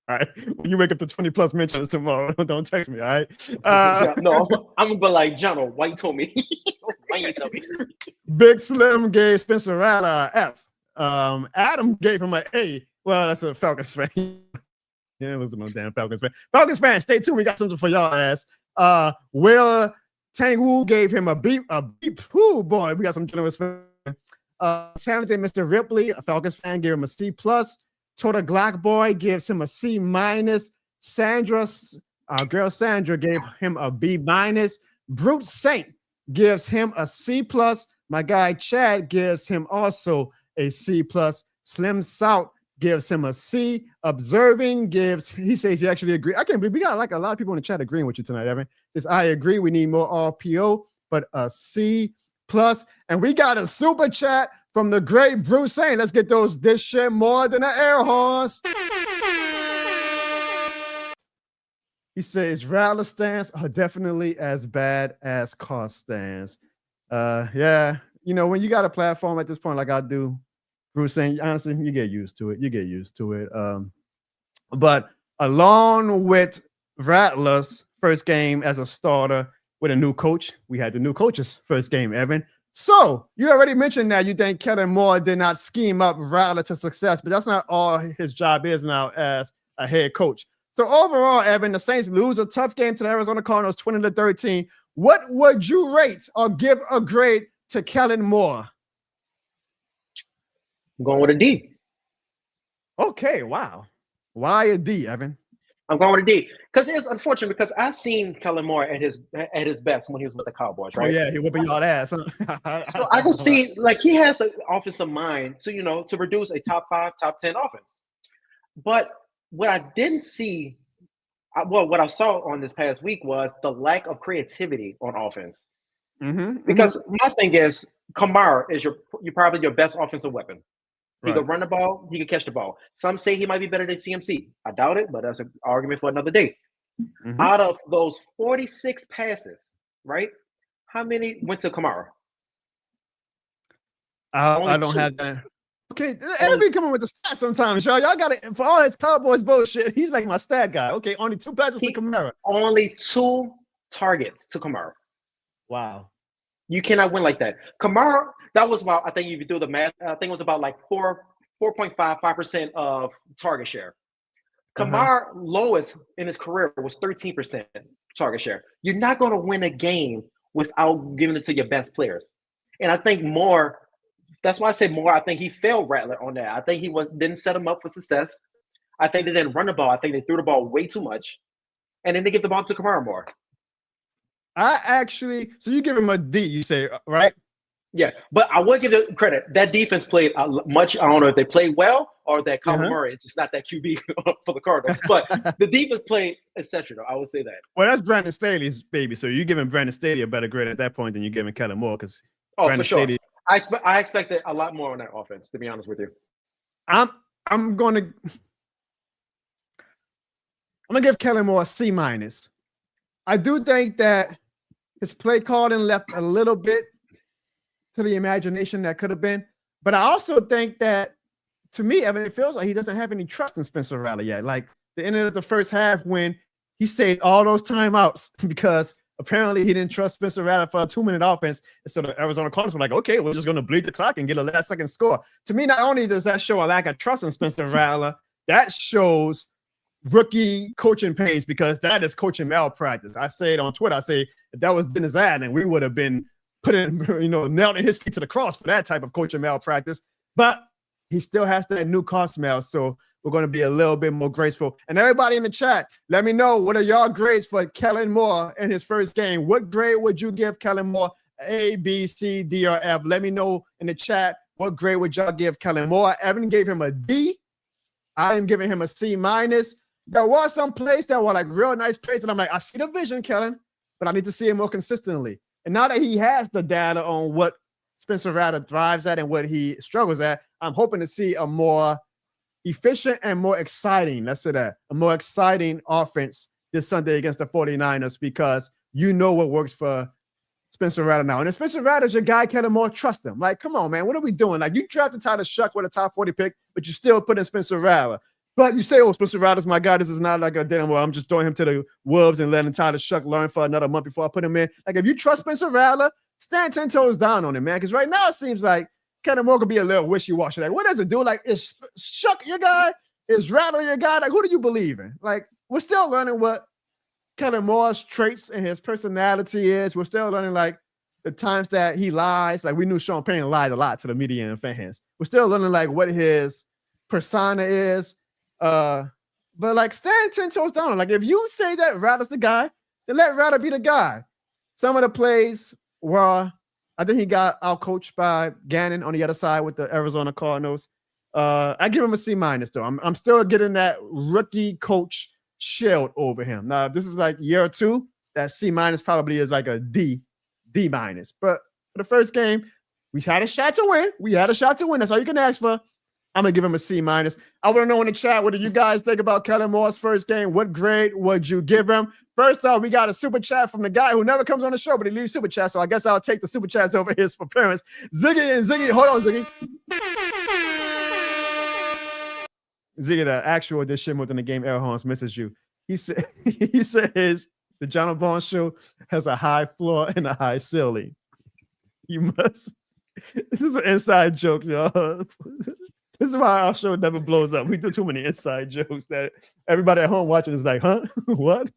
Speaker 3: All right. When you wake up to 20 plus mentions tomorrow, don't text me. All right.
Speaker 6: No, I'm gonna be like, John, why you told me? Why you tell me?
Speaker 3: Big Slim gave Spencer Rattler an F. Adam gave him an A. Well, that's a Falcons fan. Yeah, it wasn't no damn Falcons fan. Falcons fan, stay tuned. We got something for y'all ass. Will Tangwoo gave him a beep. Oh boy, we got some generous fans. Talented Mr. Ripley, a Falcons fan, gave him a C plus. Total Glock Boy gives him a C minus. Sandra, girl Sandra, gave him a B minus. Brute Saint gives him a C plus. My guy Chad gives him also a C plus. Slim South gives him a C. Observing he says he actually agree. I can't believe we got like a lot of people in the chat agreeing with you tonight, Evan. Says I agree. We need more RPO, but a C plus. And we got a super chat from the great Bruce saying, let's get this shit more than an air horse. He says Rattler stands are definitely as bad as car stands. Yeah, you know, when you got a platform at this point like I do, Bruce saying, honestly, you get used to it. But along with Rattler's first game as a starter with a new coach, we had the new coach's first game, Evan. So you already mentioned that you think Kellen Moore did not scheme up Rattler to success, but that's not all his job is now as a head coach. So overall, Evan, the Saints lose a tough game to the Arizona Cardinals 20-13. What would you rate or give a grade to Kellen Moore?
Speaker 6: I'm going with a D.
Speaker 3: Okay, wow. Why a D, Evan?
Speaker 6: I'm going with a D because it's unfortunate because I've seen Kellen Moore at his best when he was with the Cowboys, right?
Speaker 3: Oh yeah, he whipping y'all ass. Huh?
Speaker 6: So I can see like he has the offensive mind to to produce a top 5, top 10 offense. But what I didn't see, what I saw on this past week was the lack of creativity on offense. Because my thing is, Kamara is probably your best offensive weapon. He can run the ball. He can catch the ball. Some say he might be better than CMC. I doubt it, but that's an argument for another day. Out of those 46 passes, right, how many went to Kamara?
Speaker 3: I don't have that. Okay, enemy coming with the stats sometimes, y'all. Y'all got it for all his Cowboys bullshit. He's like my stat guy. Okay, only 2 passes to Kamara.
Speaker 6: Only 2 targets to Kamara.
Speaker 3: Wow.
Speaker 6: You cannot win like that. Kamara, that was about, I think if you do the math, I think it was about like 4.5% of target share. Kamara lowest in his career was 13% target share. You're not going to win a game without giving it to your best players. And I think Moore, that's why I say Moore, I think he failed Rattler on that. I think he didn't set him up for success. I think they didn't run the ball. I think they threw the ball way too much. And then they give the ball to Kamara more.
Speaker 3: So you give him a D, you say, right?
Speaker 6: Yeah, but I would give it credit. That defense played much. I don't know if they played well or that Kyler Murray is just not that QB for the Cardinals. But the defense played etc. I would say that.
Speaker 3: Well, that's Brandon Staley's baby. So you're giving Brandon Staley a better grade at that point than you're giving Kellen Moore because Brandon
Speaker 6: for sure.
Speaker 3: Staley.
Speaker 6: I expected a lot more on that offense. To be honest with you,
Speaker 3: I'm gonna give Kellen Moore a C-. I do think that his play calling left a little bit to the imagination that could have been. But I also think that, to me, Evan, it feels like he doesn't have any trust in Spencer Rattler yet. Like the end of the first half when he saved all those timeouts because apparently he didn't trust Spencer Rattler for a 2-minute offense. And so the Arizona Cardinals were like, okay, we're just going to bleed the clock and get a last-second score. To me, not only does that show a lack of trust in Spencer Rattler, that shows rookie coaching pains because that is coaching malpractice. I say it on Twitter. I say if that was Dennis Allen, we would have been putting, nailed his feet to the cross for that type of coaching malpractice. But he still has that new car smell, so we're going to be a little bit more graceful. And everybody in the chat, let me know what are y'all grades for Kellen Moore in his first game. What grade would you give Kellen Moore? A, B, C, D, or F? Let me know in the chat what grade would y'all give Kellen Moore. Evan gave him a D. I am giving him a C-. There were some plays that were like real nice plays, and I'm like, I see the vision, Kellen, but I need to see it more consistently. And now that he has the data on what Spencer Rattler thrives at and what he struggles at, I'm hoping to see a more efficient and more exciting, let's say that, a more exciting offense this Sunday against the 49ers because you know what works for Spencer Rattler now. And if Spencer Rattler's your guy, Kellen Moore, trust him. Like, come on, man, what are we doing? Like, you drafted Tyler Shuck with a top 40 pick, but you still put in Spencer Rattler. But you say, oh, Spencer Rattler's my guy. This is not like a damn well, I'm just throwing him to the wolves and letting Tyler Shuck learn for another month before I put him in. Like, if you trust Spencer Rattler, stand 10 toes down on him, man. Because right now it seems like Kellen Moore could be a little wishy-washy. Like, what does it do? Like, is Shuck your guy? Is Rattler your guy? Like, who do you believe in? Like, we're still learning what Kellen Moore's traits and his personality is. We're still learning, like, the times that he lies. Like, we knew Sean Payne lied a lot to the media and fans. We're still learning, like, what his persona is. But like stand 10 toes down. Like if you say that Rattler's the guy, then let Rattler be the guy. Some of the plays were, I think he got out-coached by Gannon on the other side with the Arizona Cardinals. I give him a C- though. I'm still getting that rookie coach shield over him. Now, if this is like year 2, that C- probably is like a D-. But for the first game, we had a shot to win. That's all you can ask for. I'm going to give him a C-. I want to know in the chat, what do you guys think about Kellen Moore's first game? What grade would you give him? First off, we got a super chat from the guy who never comes on the show, but he leaves super chat, so I guess I'll take the super chats over his for parents. Ziggy, hold on, Ziggy. Ziggy, the actual this shit within the game, Air Horns misses you. He says the John Harbaugh show has a high floor and a high ceiling. You must. This is an inside joke, y'all. This is why our show never blows up. We do too many inside jokes that everybody at home watching is like, huh? What?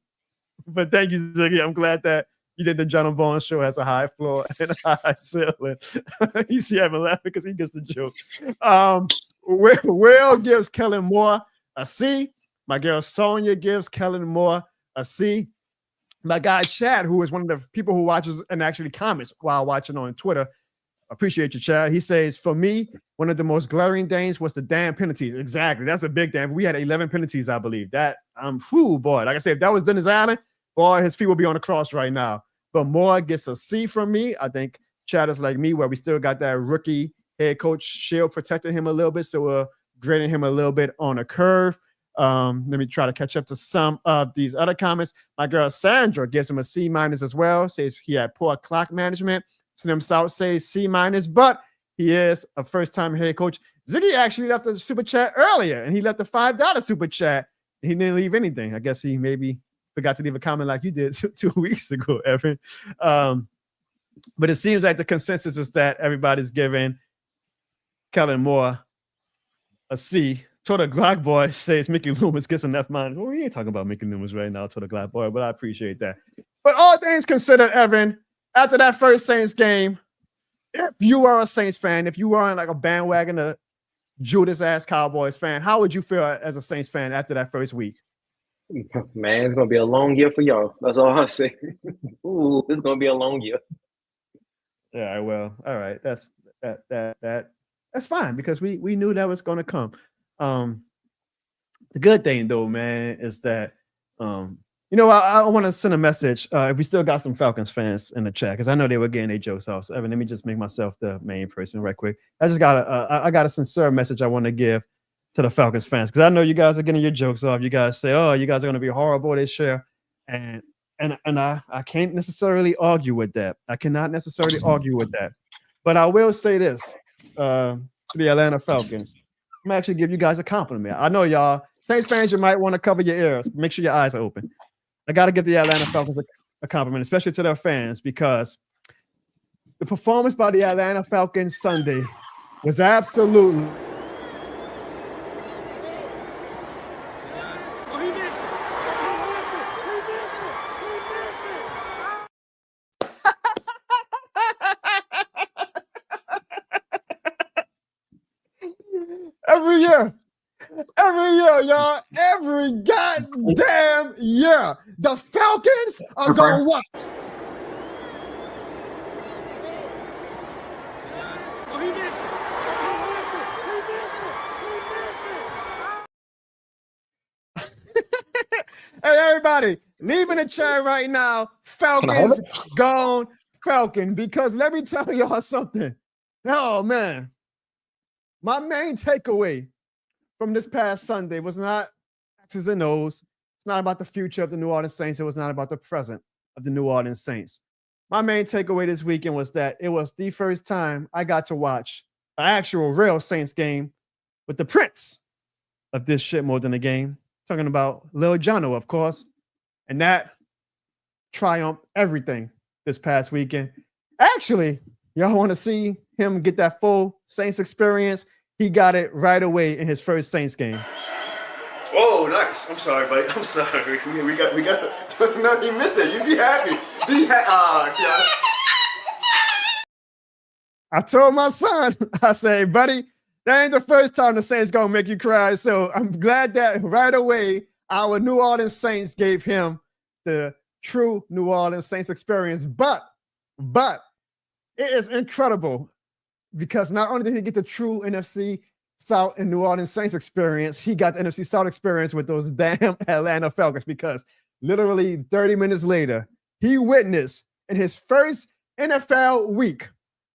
Speaker 3: But thank you, Ziggy. I'm glad that you did the John Harbaugh show has a high floor and a high ceiling. You see Evan laughing because he gets the joke. Will gives Kellen Moore a C. My girl Sonia gives Kellen Moore a C. My guy Chad, who is one of the people who watches and actually comments while watching on Twitter, appreciate you, Chad. He says, for me, one of the most glaring things was the damn penalties. Exactly. That's a big damn. We had 11 penalties, I believe. That, boy. Like I said, if that was Dennis Allen, boy, his feet would be on the cross right now. But Moore gets a C from me. I think Chad is like me, where we still got that rookie head coach shield protecting him a little bit. So we're grading him a little bit on a curve. Let me try to catch up to some of these other comments. My girl Sandra gives him a C- as well. Says he had poor clock management. Slim South says C-, but he is a first-time head coach. Ziggy actually left a super chat earlier, and he left a $5 super chat. And he didn't leave anything. I guess he maybe forgot to leave a comment like you did 2 weeks ago, Evan. But it seems like the consensus is that everybody's giving Kellen Moore a C. Total Glock Boy says Mickey Loomis gets an F-. Well, we ain't talking about Mickey Loomis right now, Total Glock Boy, but I appreciate that. But all things considered, Evan, after that first Saints game, if you are a Saints fan, if you weren't like a bandwagon, a Judas-ass Cowboys fan, how would you feel as a Saints fan after that first week?
Speaker 6: Man, it's going to be a long year for y'all. That's all I say. Ooh, it's going to be a long year.
Speaker 3: Yeah, well, all right. That's fine because we knew that was going to come. The good thing though, man, is that I want to send a message. If we still got some Falcons fans in the chat, because I know they were getting their jokes off. So Evan, let me just make myself the main person right quick. I got a sincere message I want to give to the Falcons fans, because I know you guys are getting your jokes off. You guys say, "Oh, you guys are going to be horrible this year," and I can't necessarily argue with that. I cannot necessarily argue with that. But I will say this to the Atlanta Falcons. I'm actually give you guys a compliment. I know y'all Saints fans, you might want to cover your ears. Make sure your eyes are open. I got to give the Atlanta Falcons a compliment, especially to their fans, because the performance by the Atlanta Falcons Sunday was absolutely every year, y'all. Every goddamn year. The Falcons are going what? Hey, everybody, leave in the chat right now. Falcons gone Falcon, because let me tell y'all something. Oh, man. My main takeaway from this past Sunday was not X's and O's. It's not about the future of the New Orleans Saints. It was not about the present of the New Orleans Saints. My main takeaway this weekend was that it was the first time I got to watch an actual real Saints game with the prince of this shit more than a game. Talking about Lil Jono, of course. And that triumphed everything this past weekend. Actually, y'all want to see him get that full Saints experience? He got it right away in his first Saints game.
Speaker 1: Oh, nice. I'm sorry, buddy. I'm sorry. We got. No, he missed it. You be happy.
Speaker 3: I told my son, I said, buddy, that ain't the first time the Saints gonna make you cry. So I'm glad that right away our New Orleans Saints gave him the true New Orleans Saints experience. But it is incredible, because not only did he get the true NFC South and New Orleans Saints experience, he got the NFC South experience with those damn Atlanta Falcons, because literally 30 minutes later, he witnessed in his first NFL week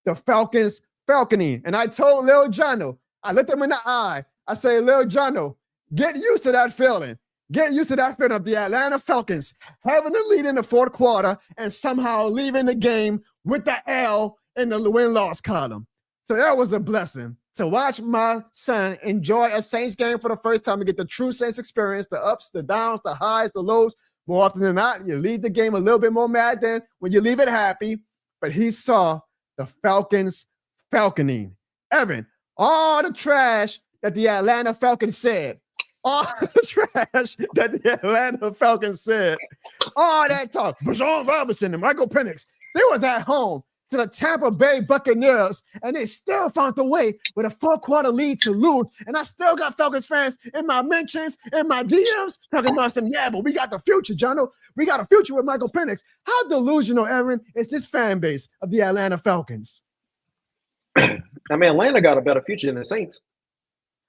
Speaker 3: the Falcons falconing. And I told Lil Jono, I looked him in the eye, I say, Lil Jono, get used to that feeling. Get used to that feeling of the Atlanta Falcons having the lead in the fourth quarter and somehow leaving the game with the L in the win-loss column. So that was a blessing to watch my son enjoy a Saints game for the first time and get the true Saints experience, the ups, the downs, the highs, the lows. More often than not, you leave the game a little bit more mad than when you leave it happy. But he saw the Falcons falconing. Evan, all the trash that the Atlanta Falcons said, all the trash that the Atlanta Falcons said, all that talk, John Robinson and Michael Penix, they was at home to the Tampa Bay Buccaneers, and they still found a way with a four-quarter lead to lose. And I still got Falcons fans in my mentions, in my DMs, talking about some, yeah, but we got the future, Jono. We got a future with Michael Penix. How delusional, Aaron, is this fan base of the Atlanta Falcons?
Speaker 6: I mean, Atlanta got a better future than the Saints.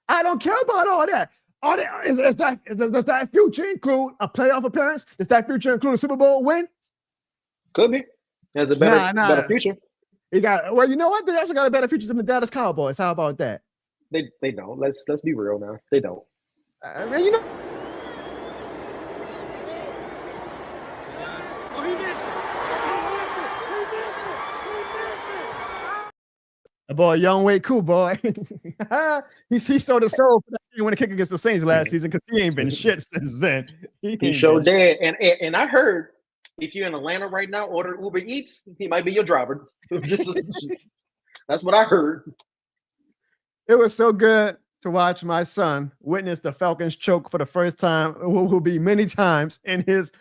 Speaker 3: I don't care about all that. Does that future include a playoff appearance? Does that future include a Super Bowl win?
Speaker 6: Could be. Has a better future.
Speaker 3: You know what? They also got a better future than the Dallas Cowboys. How about that?
Speaker 6: They don't. Let's be real now. They don't.
Speaker 3: I mean, you know. Boy, young way, cool boy. he sold his soul for that game when the kick against the Saints last season, because he ain't been shit since then.
Speaker 6: He showed dead. And I heard, if you're in Atlanta right now, order Uber Eats, he might be your driver. That's what I heard.
Speaker 3: It was so good to watch my son witness the Falcons choke for the first time, will be many times in his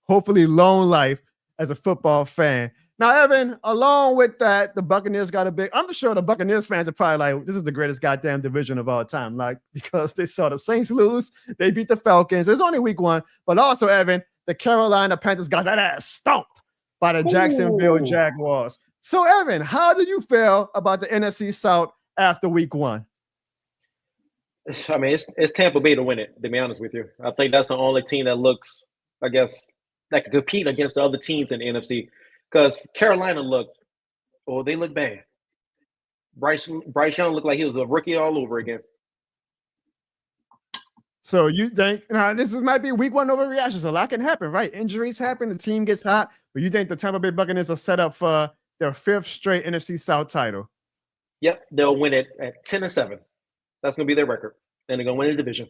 Speaker 3: hopefully long life as a football fan. Now, Evan, along with that, the Buccaneers got I'm sure the Buccaneers fans are probably like, this is the greatest goddamn division of all time. Like, because they saw the Saints lose, they beat the Falcons. It's only week one, but also, Evan, the Carolina Panthers got that ass stomped by the Jacksonville Jaguars. So, Evan, how do you feel about the NFC South after week 1?
Speaker 6: I mean, it's Tampa Bay to win it, to be honest with you. I think that's the only team that looks, I guess, that can compete against the other teams in the NFC. Because Carolina they look bad. Bryce Young looked like he was a rookie all over again.
Speaker 3: So you think this might be week 1 overreactions? A lot can happen, right? Injuries happen, the team gets hot, but you think the Tampa Bay Buccaneers are set up for their 5th straight NFC South title?
Speaker 6: Yep, they'll win it at 10-7. That's gonna be their record, and they're gonna win the division.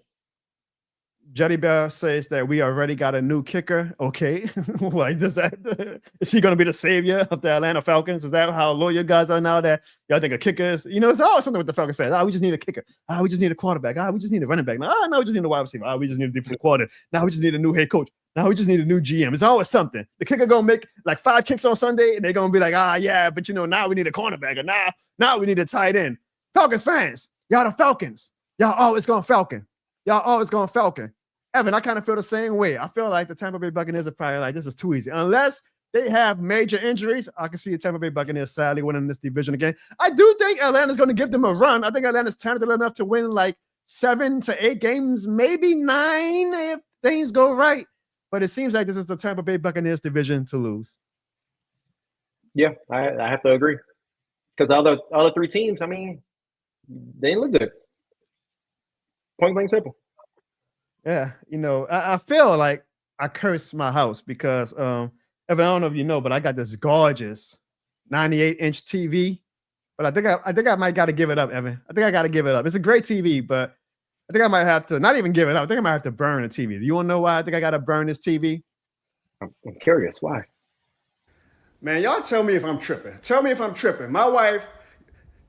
Speaker 3: Jetty Bear says that we already got a new kicker. Okay, like is he going to be the savior of the Atlanta Falcons? Is that how loyal you guys are now? That y'all think a kicker is? It's always something with the Falcons fans. We just need a kicker. We just need a quarterback. We just need a running back. No, we just need a wide receiver. We just need a defensive coordinator. Now we just need a new head coach. Now we just need a new GM. It's always something. The kicker gonna make like 5 kicks on Sunday, and they're gonna be like, yeah, but now we need a cornerback, or now we need a tight end. Falcons fans, y'all the Falcons. Y'all always going Falcon. Y'all always going Falcon. Evan, I kind of feel the same way. I feel like the Tampa Bay Buccaneers are probably like, this is too easy. Unless they have major injuries, I can see the Tampa Bay Buccaneers sadly winning this division again. I do think Atlanta's going to give them a run. I think Atlanta's talented enough to win like 7 to 8 games, maybe 9 if things go right. But it seems like this is the Tampa Bay Buccaneers division to lose.
Speaker 6: Yeah, I have to agree. Because the other 3 teams, I mean, they look good. Point blank simple.
Speaker 3: Yeah, I feel like I cursed my house because Evan, I don't know if you know, but I got this gorgeous 98-inch TV. But I think I might got to give it up, Evan. I think I got to give it up. It's a great TV, but I think I might have to not even give it up. I think I might have to burn the TV. Do you want to know why I think I got to burn this TV?
Speaker 6: I'm curious. Why?
Speaker 1: Man, y'all tell me if I'm tripping. Tell me if I'm tripping. My wife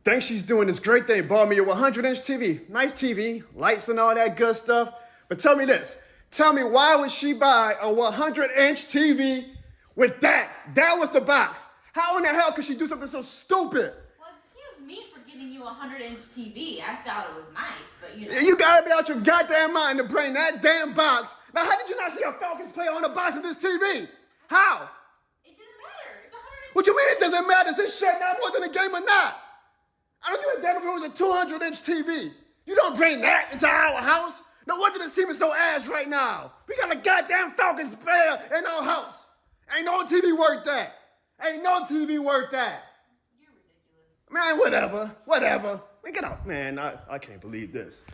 Speaker 1: thinks she's doing this great thing. Bought me a 100-inch TV. Nice TV, lights and all that good stuff. But tell me this. Tell me, why would she buy a 100-inch TV with that? That was the box. How in the hell could she do something so stupid?
Speaker 7: Well, excuse me for getting you a 100-inch TV. I thought it was nice, but
Speaker 1: You gotta be out your goddamn mind to bring that damn box. Now, how did you not see a Falcons player on the box of this TV? How?
Speaker 7: it didn't matter. It's 100-inch.
Speaker 1: What you mean it doesn't matter? Is this shit now more than a game or not? I don't give a damn if it was a 200-inch TV. You don't bring that into our house. No wonder this team is so ass right now. We got a goddamn Falcons player in our house. Ain't no TV worth that. Ain't no TV worth that.
Speaker 7: You're ridiculous.
Speaker 1: Man, whatever. Man, get out. Man, I can't believe this.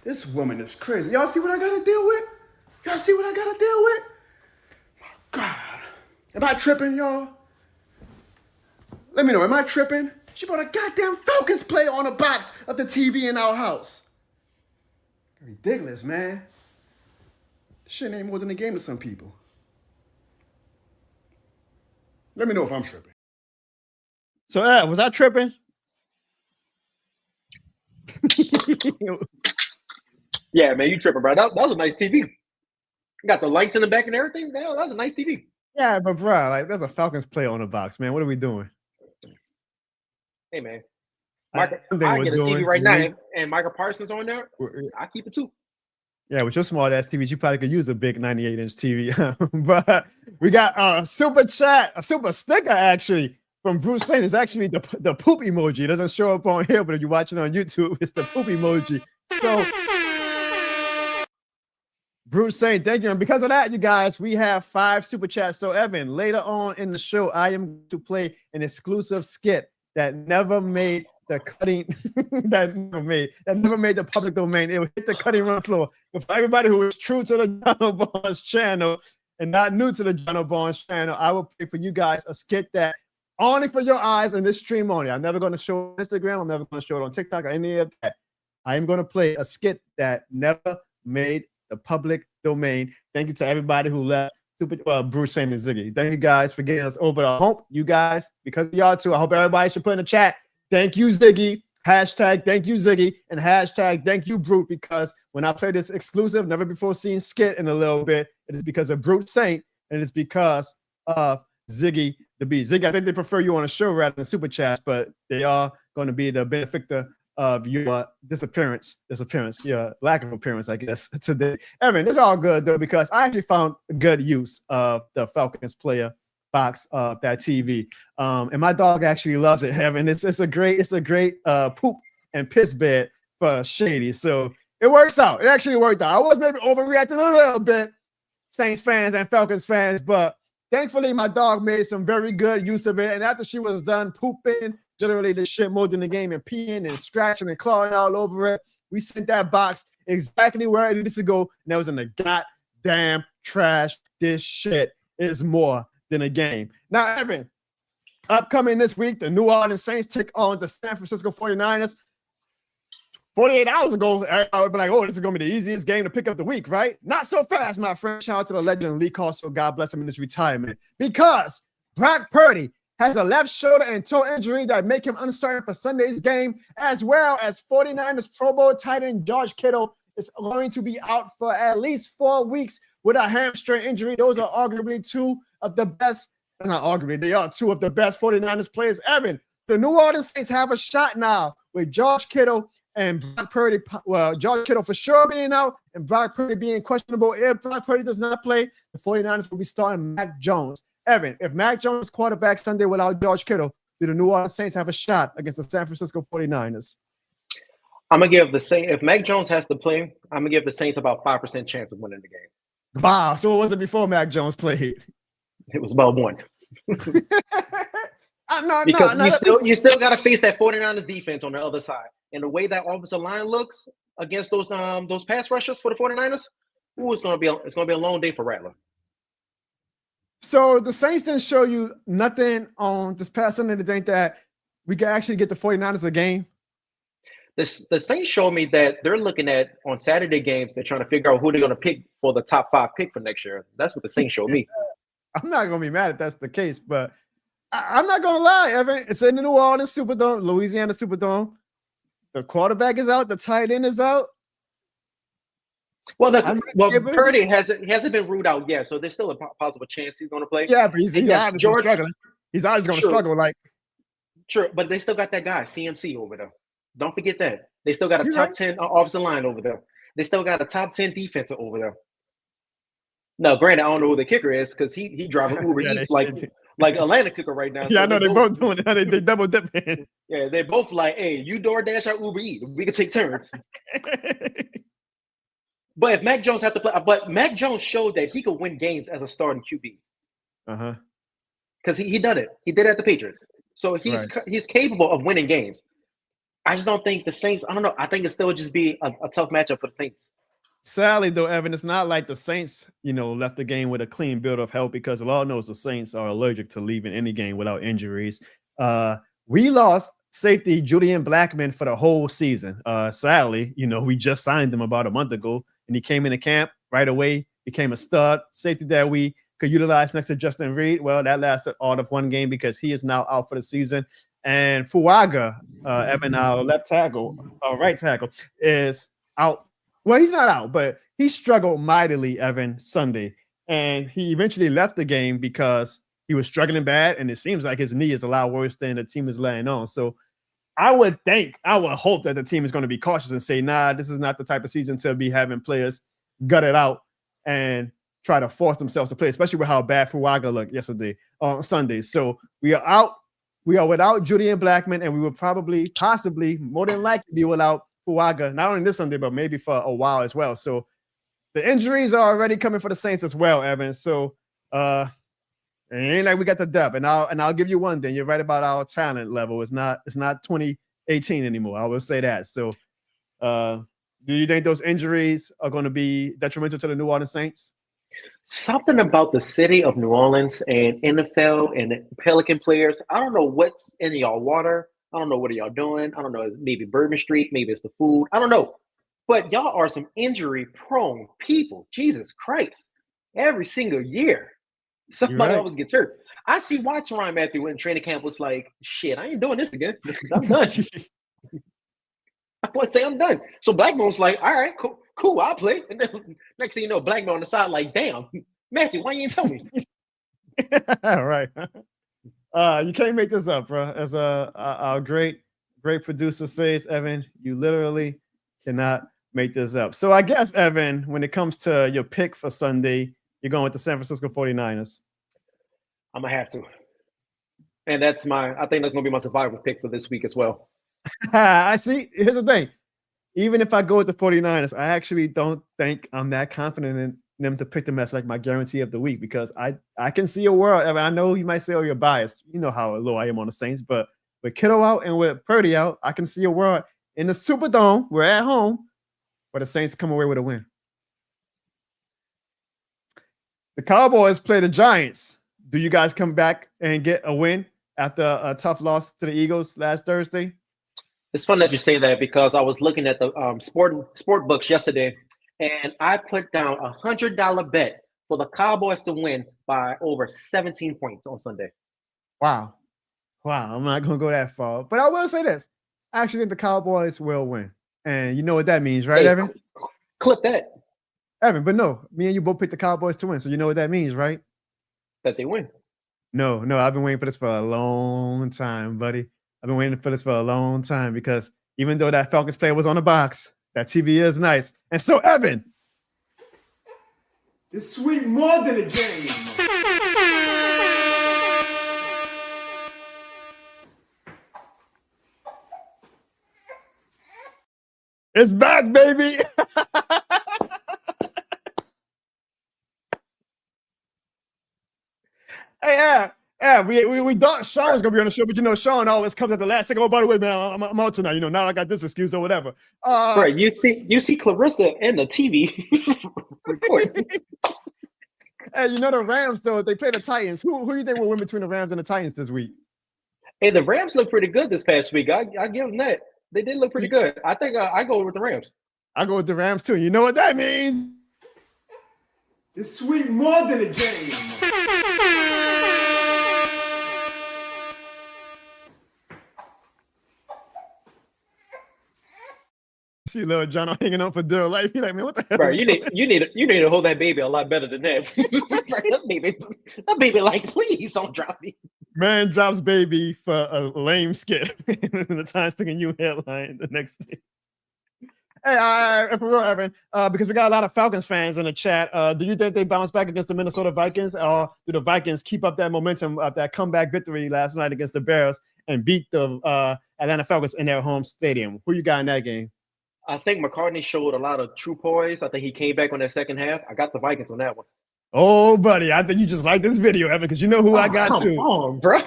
Speaker 1: This woman is crazy. Y'all see what I gotta deal with? Y'all see what I gotta deal with? My God. Am I tripping, y'all? Let me know, am I tripping? She brought a goddamn Falcons player on the box of the TV in our house. Ridiculous, man. This shit ain't more than a game to some people. Let me know if I'm tripping.
Speaker 3: So, was I tripping?
Speaker 6: Yeah, man, you tripping, bro. That was a nice TV. You got the lights in the back and everything. That was a nice TV.
Speaker 3: Yeah, but bro, like there's a Falcons player on the box, man. What are we doing?
Speaker 6: Hey, man.
Speaker 3: I
Speaker 6: I
Speaker 3: think
Speaker 6: get
Speaker 3: we're
Speaker 6: a
Speaker 3: doing-
Speaker 6: TV right now, and Micah Parsons on there. I keep it too.
Speaker 3: Yeah, with your small ass TVs, you probably could use a big 98-inch TV. But we got a super chat, a super sticker actually from Bruce Saint. It's actually the poop emoji. It doesn't show up on here, but if you watch it on YouTube, it's the poop emoji. So Bruce Saint, thank you. And because of that, you guys, we have 5 super chats. So Evan, later on in the show, I am going to play an exclusive skit that never made the cutting that never made the public domain. It would hit the cutting room floor. But for everybody who is true to the John Barnes channel and not new to the John Barnes channel, I will play for you guys a skit that only for your eyes in this stream only. I'm never going to show it on Instagram. I'm never going to show it on TikTok or any of that. I am going to play a skit that never made the public domain. Thank you to everybody who left. Bruce Saint and Ziggy. Thank you guys for getting us over the hump. You guys, because of y'all too, I hope everybody should put in the chat. Thank you, Ziggy. Hashtag thank you, Ziggy. And hashtag thank you, Brute, because when I play this exclusive, never before seen skit in a little bit, it is because of Brute Saint, and it's because of Ziggy the Bee. Ziggy, I think they prefer you on a show rather than super chats, but they are going to be the benefactor of your disappearance, your lack of appearance, I guess, today. Evan, it's all good, though, because I actually found good use of the Falcons player box of that TV. And my dog actually loves it, Evan. It's a great poop and piss bed for Shady. So it works out. It actually worked out. I was maybe overreacting a little bit, Saints fans and Falcons fans, but thankfully my dog made some very good use of it. And after she was done pooping, literally the shit more than the game, and peeing and scratching and clawing all over it, we sent that box exactly where it needed to go, and that was in the goddamn trash. This shit is more than a game. Now, Evan, upcoming this week, the New Orleans Saints take on the San Francisco 49ers. 48 hours ago, I would be like, oh, this is going to be the easiest game to pick up the week, right? Not so fast, my friend. Shout out to the legend Lee Carso. God bless him in his retirement. Because Brock Purdy has a left shoulder and toe injury that make him uncertain for Sunday's game, as well as 49ers Pro Bowl tight end George Kittle is going to be out for at least 4 weeks with a hamstring injury. Those are arguably two of the best, not arguably, they are two of the best 49ers players. Evan, the New Orleans Saints have a shot now with George Kittle and Brock Purdy. Well, George Kittle for sure being out and Brock Purdy being questionable. If Brock Purdy does not play, the 49ers will be starting Mac Jones. Evan, if Mac Jones is quarterback Sunday without George Kittle, do the New Orleans Saints have a shot against the San Francisco 49ers?
Speaker 6: I'm gonna give the Saints, if Mac Jones has to play, I'm gonna give the Saints about 5% chance of winning the game.
Speaker 3: Wow. So what was it before Mac Jones played?
Speaker 6: It was about 1.
Speaker 3: Because
Speaker 6: you still got to face that 49ers defense on the other side, and the way that offensive line looks against those pass rushers for the 49ers, it's gonna be a long day for Rattler.
Speaker 3: So the Saints didn't show you nothing on this past Sunday to think that we could actually get the 49ers a game.
Speaker 6: The Saints showed me that they're looking at on Saturday games. They're trying to figure out who they're going to pick for the top 5 pick for next year. That's what the Saints showed me.
Speaker 3: I'm not going to be mad if that's the case, but I'm not going to lie, Evan. It's in the New Orleans Superdome, Louisiana Superdome. The quarterback is out. The tight end is out.
Speaker 6: Well, Purdy hasn't been ruled out yet, so there's still a possible chance he's going to play.
Speaker 3: Yeah, but he's obviously struggling. He's always going to struggle.
Speaker 6: Sure, but they still got that guy, CMC, over there. Don't forget that. They still got a top 10 offensive line over there. They still got a top 10 defensive over there. Now, granted, I don't know who the kicker is because he driving Uber Eats like Atlanta kicker right now.
Speaker 3: Yeah, so I know they're both doing it. They double dipping.
Speaker 6: Yeah, they're both like, hey, you DoorDash or Uber Eats. We can take turns. But if Mac Jones has to play, but Mac Jones showed that he could win games as a starting QB. Because he done it. He did it at the Patriots. So he's capable of winning games. I just don't think the Saints, I don't know. I think it still just be a tough matchup for the Saints.
Speaker 3: Sadly, though, Evan, it's not like the Saints, left the game with a clean bill of health because the law knows the Saints are allergic to leaving any game without injuries. We lost safety Julian Blackmon for the whole season. Sadly, we just signed him about a month ago, and he came into camp right away, became a stud safety that we could utilize next to Justin Reed. Well, that lasted all of 1 game because he is now out for the season. And Fuaga, Evan, our right tackle, is out. Well, he's not out, but he struggled mightily, Evan, Sunday. And he eventually left the game because he was struggling bad, and it seems like his knee is a lot worse than the team is laying on. So I would hope that the team is going to be cautious and say, nah, this is not the type of season to be having players gut it out and try to force themselves to play, especially with how bad Fuaga looked on Sunday. So we are out. We are without Julian Blackmon, and we will possibly, more than likely be without Fuaga, not only this Sunday, but maybe for a while as well. So the injuries are already coming for the Saints as well, Evan. So it ain't like we got the depth. And I'll give you one thing. You're right about our talent level. It's not 2018 anymore. I will say that. So do you think those injuries are going to be detrimental to the New Orleans Saints?
Speaker 6: Something about the city of New Orleans and NFL and Pelican players. I don't know what's in y'all water. I don't know what are y'all doing. I don't know. Maybe Bourbon Street. Maybe it's the food. I don't know. But y'all are some injury-prone people. Jesus Christ. Every single year, somebody always gets hurt. I see why Tyrann Mathieu in training camp was like, shit, I ain't doing this again. I'm done. I want to say I'm done. So Blackmon's like, all right, cool, I'll play. And then next thing you know, Blackmon on the side like, damn, Matthew, why you ain't tell me?
Speaker 3: All right. You can't make this up, bro. As our great producer says, Evan, you literally cannot make this up. So I guess, Evan, when it comes to your pick for Sunday, you're going with the San Francisco 49ers.
Speaker 6: I'm gonna have to. And I think that's gonna be my survivor pick for this week as well.
Speaker 3: I see. Here's the thing. Even if I go with the 49ers, I actually don't think I'm that confident in them to pick them as like my guarantee of the week, because I can see a world. I mean, I know you might say, oh, you're biased. You know how low I am on the Saints, but with Kittle out and with Purdy out, I can see a world in the Superdome. We're at home, where the Saints come away with a win. The Cowboys play the Giants. Do you guys come back and get a win after a tough loss to the Eagles last Thursday?
Speaker 6: It's fun that you say that, because I was looking at the sport books yesterday, and I put down $100 bet for the Cowboys to win by over 17 points on Sunday.
Speaker 3: Wow. I'm not going to go that far, but I will say this. I actually think the Cowboys will win. And you know what that means, right, Evan?
Speaker 6: Clip that.
Speaker 3: Evan, but no, me and you both picked the Cowboys to win. So you know what that means, right?
Speaker 6: That they win.
Speaker 3: No, I've been waiting for this for a long time, buddy. I've been waiting for this for a long time, because even though that Falcons player was on the box, that TV is nice. And so, Evan,
Speaker 1: It's sweet more than a game.
Speaker 3: it's back, baby. Hey, yeah, we thought Sean was gonna be on the show, but you know, Sean always comes at the last second. Oh, by the way, man, I'm out tonight. You know, now I got this excuse or whatever.
Speaker 6: Right, you see Clarissa and the TV recording.
Speaker 3: Hey, you know the Rams though, they play the Titans. Who do you think will win between the Rams and the Titans this week?
Speaker 6: Hey, the Rams look pretty good this past week. I give them that. They did look pretty good. I think I go with the Rams.
Speaker 3: I go with the Rams too. You know what that means?
Speaker 1: It's sweet more than a game.
Speaker 3: See little John hanging on for dear life. He's like, man, what the hell?
Speaker 6: Bro, you need to hold that baby a lot better than that. that baby, like, please don't drop me.
Speaker 3: Man drops baby for a lame skit. The Times picking you headline the next day. Hey, for real, Evan, because we got a lot of Falcons fans in the chat. Do you think they bounce back against the Minnesota Vikings, or do the Vikings keep up that momentum of that comeback victory last night against the Bears and beat the Atlanta Falcons in their home stadium? Who you got in that game?
Speaker 6: I think McCartney showed a lot of true poise. I think he came back on that second half. I got the Vikings on that one.
Speaker 3: Oh, buddy, I think you just like this video, Evan, because you know who I got too.
Speaker 6: Come on, bro.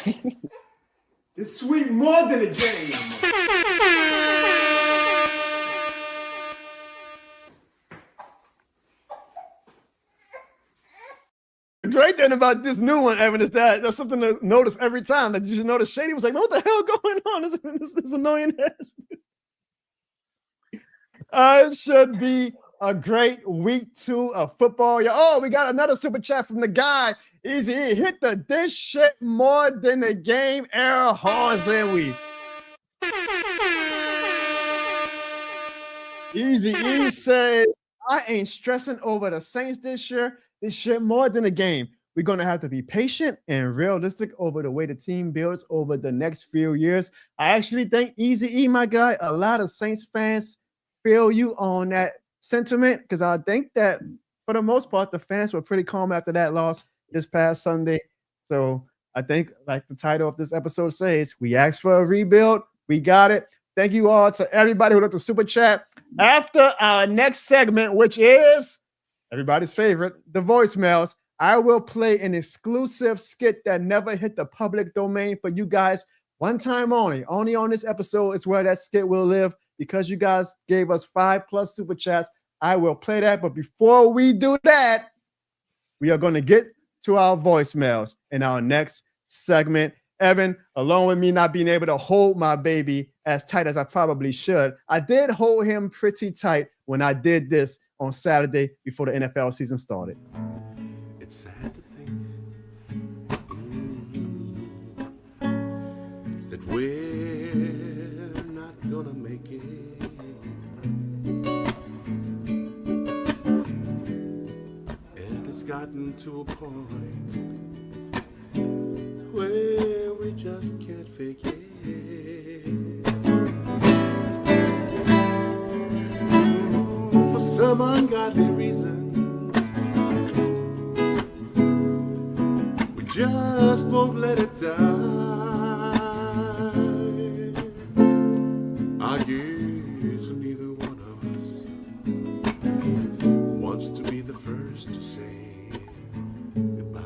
Speaker 1: It's sweet more than a game.
Speaker 3: The great thing about this new one, Evan, is that there's something to notice every time. That you should notice. Shady was like, man, what the hell going on? This is annoying ass. It should be a great week 2 of football. Oh, we got another super chat from the guy. Easy E. Hit this shit more than the game. Air horns, and we. Easy E says, I ain't stressing over the Saints this year. This shit more than a game. We're going to have to be patient and realistic over the way the team builds over the next few years. I actually think, Easy E, my guy, a lot of Saints fans feel you on that sentiment, because I think that for the most part, the fans were pretty calm after that loss this past Sunday. So I think, like the title of this episode says, we asked for a rebuild. We got it. Thank you all to everybody who left the super chat. After our next segment, which is everybody's favorite, the voicemails, I will play an exclusive skit that never hit the public domain for you guys. One time only. Only on this episode is where that skit will live, because you guys gave us 5+ super chats. I will play that. But before we do that, we are going to get to our voicemails in our next segment. Evan, along with me not being able to hold my baby as tight as I probably should, I did hold him pretty tight when I did this on Saturday before the NFL season started.
Speaker 2: It's sad to think that we're not gonna make it. And it's gotten to a point where we just can't fake it. For some ungodly reasons, we just let it die. I guess neither one of us wants to be the first to say goodbye.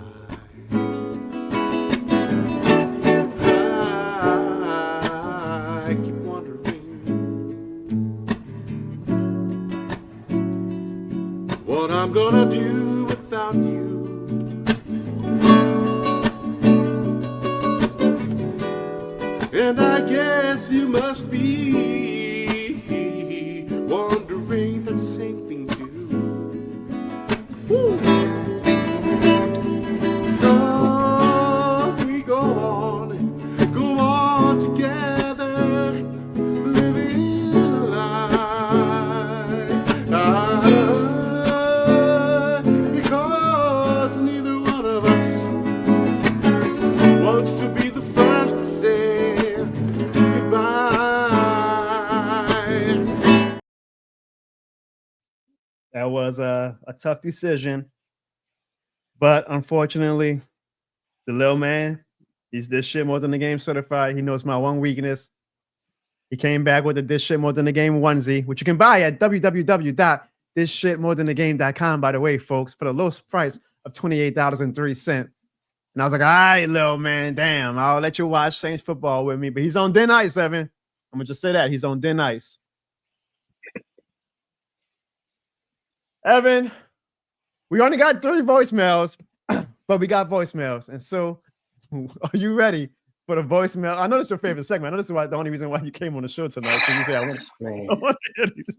Speaker 2: I keep wondering what I'm gonna do without you. And I guess you must be wondering that same thing too. Woo. So we go on together, living a lie. Because neither one of us wants to be the first to say goodbye.
Speaker 3: That was a tough decision. But unfortunately, the little man, he's this shit more than the game certified. He knows my one weakness. He came back with a this shit more than the game onesie, which you can buy at www.thisshitmorethanthegame.com, by the way, folks, for the lowest price of $28.03. And I was like, all right, little man, damn, I'll let you watch Saints football with me. But he's on thin ice, Evan. I'm going to just say that. He's on thin ice. Evan, we only got 3 voicemails, but we got voicemails. And so, are you ready for the voicemail? I know this is your favorite segment. I know this is the only reason why you came on the show tonight. Because you say, I want to hear these.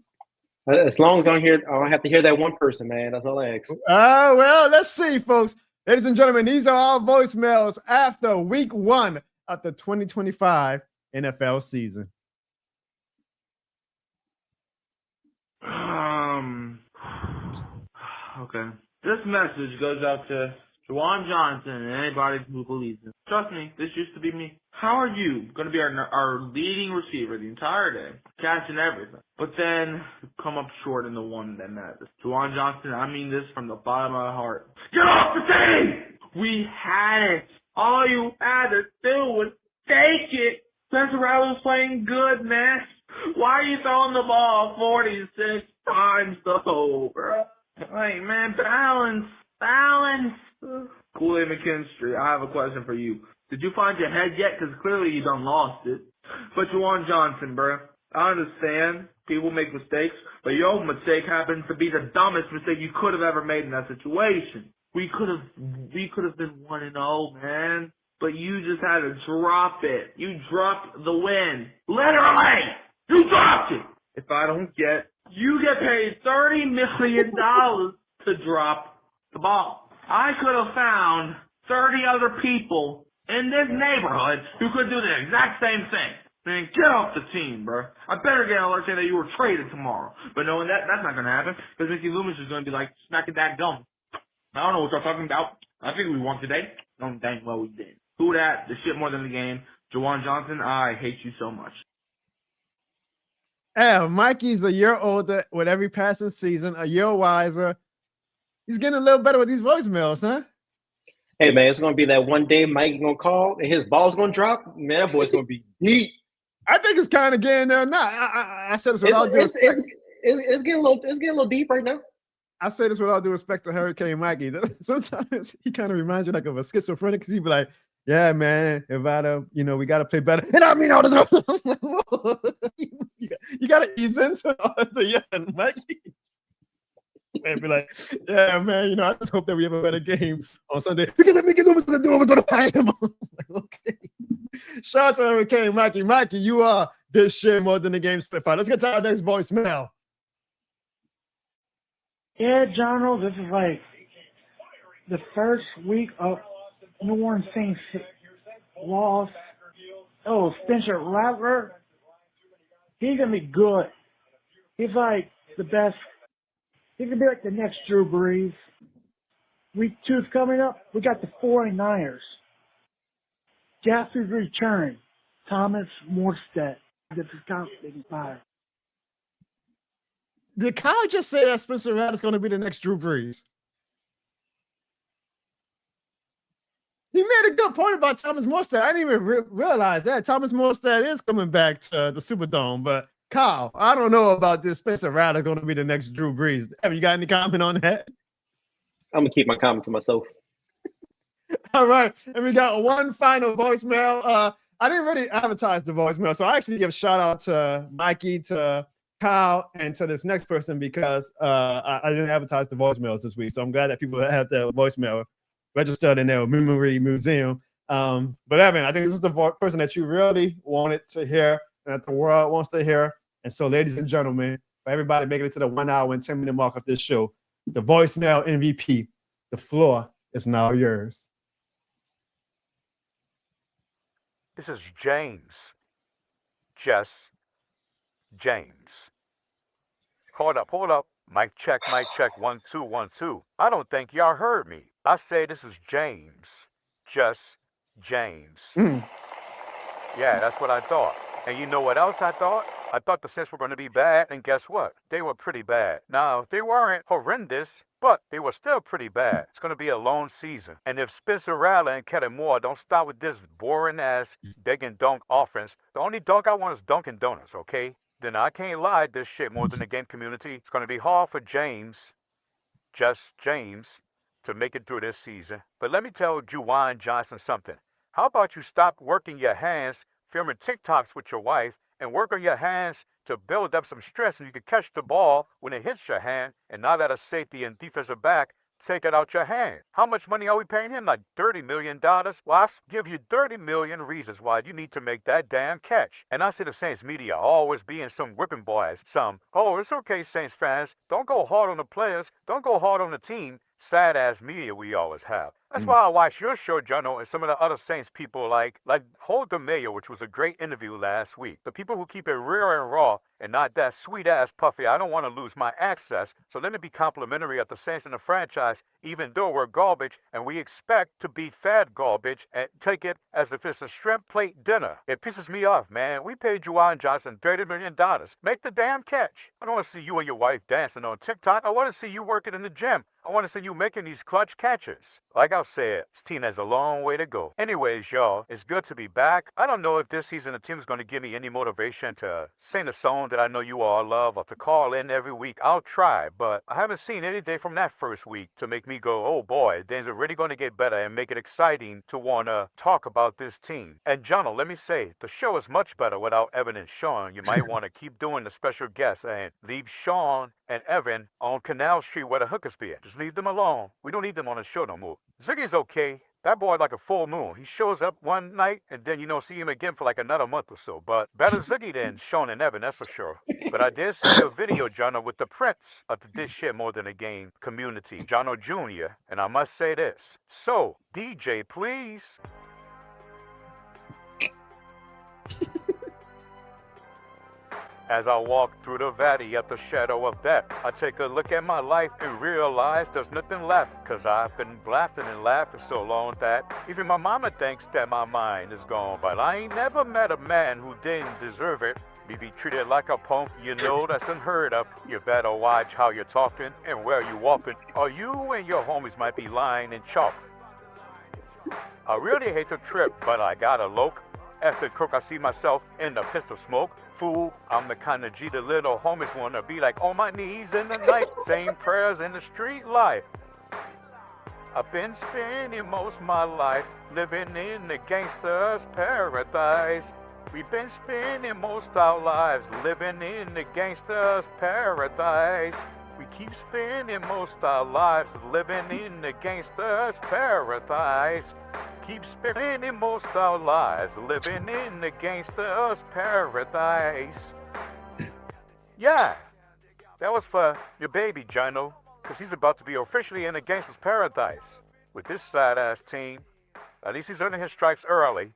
Speaker 6: As long as I'm here, I don't have to hear that one person, man. That's all I ask.
Speaker 3: Well, let's see, folks. Ladies and gentlemen, these are our voicemails after week 1 of the 2025 NFL season.
Speaker 8: Okay. This message goes out to Juwan Johnson and anybody who believes it. Trust me, this used to be me. How are you going to be our leading receiver the entire day, catching everything, but then come up short in the one that matters? Juwan Johnson, I mean this from the bottom of my heart. Get off the team! We had it. All you had to do was take it. Spencer Rattler was playing good, man. Why are you throwing the ball 46 times though, bro? Hey, man, balance. Kool-Aid McKinstry, I have a question for you. Did you find your head yet? Because clearly you done lost it. But Juwan Johnson, bro, I understand people make mistakes, but your mistake happens to be the dumbest mistake you could have ever made in that situation. We could have been 1-0, man. But you just had to drop it. You dropped the win. Literally! You dropped it! If I don't you get paid $30 million to drop the ball. I could have found 30 other people in this neighborhood who could do the exact same thing. Man, get off the team, bro. I better get an alert saying that you were traded tomorrow. But knowing that's not going to happen because Mickey Loomis is going to be like smacking that gum. I don't know what y'all talking about. I think we won today. Don't dang well we did. Who that? The shit more than the game. Juwan Johnson, I hate you so much.
Speaker 3: Mikey's a year older with every passing season, a year wiser. He's getting a little better with these voicemails, huh?
Speaker 6: Hey, man, it's going to be that one day Mike's going to call and his ball's going to drop. Man, that boy's going to be deep.
Speaker 3: I think it's kind of getting there now. I said this with all due respect.
Speaker 6: It's getting a little deep right now.
Speaker 3: I say this with all due respect to Hurricane Mikey. Sometimes he kind of reminds you like of a schizophrenic because he'd be like, yeah, man, if we got to play better. And I mean, all this. You got to ease into the end, Mikey. Man, be like, yeah, man, I just hope that we have a better game on Sunday. Because let me get over to the door, we're going to fight him. Like, okay. Shout out to Hurricane Mikey. Mikey, you are this shit more than the game certified. Let's get to our next voicemail.
Speaker 9: Yeah, General, this is like the first week of New Orleans Saints loss. Oh, Spencer Rattler, he's going to be good. He's like the best. He could be like the next Drew Brees. Week 2 is coming up. We got the 49ers. Jass's return. Thomas Morstead. This is getting fired.
Speaker 3: Did Kyle just say that Spencer Rattler is going to be the next Drew Brees? he made a good point about Thomas Morstead. I didn't even realize that Thomas Morstead is coming back to the Superdome. But Kyle, I don't know about this Spencer Rattler going to be the next Drew Brees. Have you got any comment on that?
Speaker 6: I'm gonna keep my comment to myself.
Speaker 3: All right, and we got one final voicemail. I didn't really advertise the voicemail, so I actually give a shout out to Mikey, to Kyle, and to this next person because I didn't advertise the voicemails this week. So I'm glad that people have their voicemail registered in their memory museum. But Evan, I think this is the person that you really wanted to hear and that the world wants to hear. And so, ladies and gentlemen, for everybody making it to the 1 hour and 10-minute mark of this show, the voicemail MVP, the floor is now yours.
Speaker 10: This is James. Just James. Hold up. Mic check, 1 2 1 2. I don't think y'all heard me. I say this is James. Just James. Yeah, that's what I thought. And you know what else I thought? I thought the Saints were going to be bad, and guess what? They were pretty bad. Now, they weren't horrendous, but they were still pretty bad. It's going to be a long season. And if Spencer Rattler and Kellen Moore don't stop with this boring-ass dig and dunk offense, the only dunk I want is Dunkin' Donuts, okay? Then I can't lie this shit more than the game community. It's going to be hard for James, just James, to make it through this season. But let me tell Juwan Johnson something. How about you stop working your hands, filming TikToks with your wife, and work on your hands to build up some stress and you can catch the ball when it hits your hand and not let a safety and defensive back take it out your hand. How much money are we paying him? Like $30 million? Well, I'll give you 30 million reasons why you need to make that damn catch. And I see the Saints media always being some whipping boys. Oh, it's okay, Saints fans. Don't go hard on the players. Don't go hard on the team. Sad-ass media we always have. That's why I watch your show, Jono, and some of the other Saints people like Holder Mayo, which was a great interview last week. The people who keep it real and raw and not that sweet-ass puffy, I don't want to lose my access, so let me be complimentary of the Saints and the franchise, even though we're garbage and we expect to be fed garbage and take it as if it's a shrimp plate dinner. It pisses me off, man. We paid Juwan Johnson $30 million. Make the damn catch. I don't want to see you and your wife dancing on TikTok. I want to see you working in the gym. I want to see you making these clutch catches. Like I said, this team has a long way to go. Anyways, y'all, it's good to be back. I don't know if this season the team is going to give me any motivation to sing a song that I know you all love or to call in every week. I'll try, but I haven't seen anything from that first week to make me go, oh boy, things are really going to get better and make it exciting to want to talk about this team. And Jono, let me say, the show is much better without Evan and Sean. You might want to keep doing the special guests and leave Sean and Evan on Canal Street where the hookers be at. Just leave them alone. We don't need them on the show no more. Ziggy's okay. That boy like a full moon. He shows up one night and then you don't see him again for like another month or so. But better Ziggy than Sean and Evan, that's for sure. But I did see a video, Jono, with the prince of the This Shit More Than a Game community, Jono Jr. And I must say this. So, DJ, please. As I walk through the valley of the shadow of death, I take a look at my life and realize there's nothing left. Cause I've been blasting and laughing so long that even my mama thinks that my mind is gone. But I ain't never met a man who didn't deserve it. Be treated like a punk, you know that's unheard of. You better watch how you're talking and where you walking, or you and your homies might be lying in chalk. I really hate to trip, but I gotta loke. As the crook, I see myself in the pistol smoke. Fool, I'm the kind of G the little homies wanna be like on my knees in the night, saying prayers in the street life. I've been spending most of my life living in the gangster's paradise. We've been spending most our lives living in the gangster's paradise. We keep spending most our lives living in the gangster's paradise. Keep spending most our lives living in the gangster's paradise. Yeah, that was for your baby, Jono, because he's about to be officially in the gangster's paradise. With this side-ass team, at least he's earning his stripes early.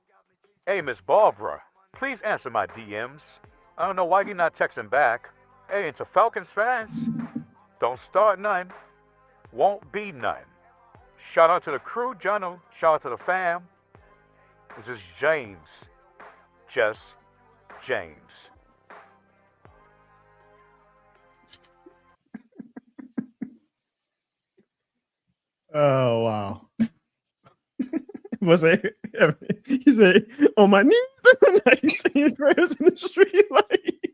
Speaker 10: Hey, Miss Barbara, please answer my DMs. I don't know why you're not texting back. Hey, and to Falcons fans, don't start none, won't be none. Shout out to the crew, Jono. Shout out to the fam. This is James. Just James.
Speaker 3: Oh, wow. Was it? He said, "On my knees." Like he's saying prayers in the street. Like,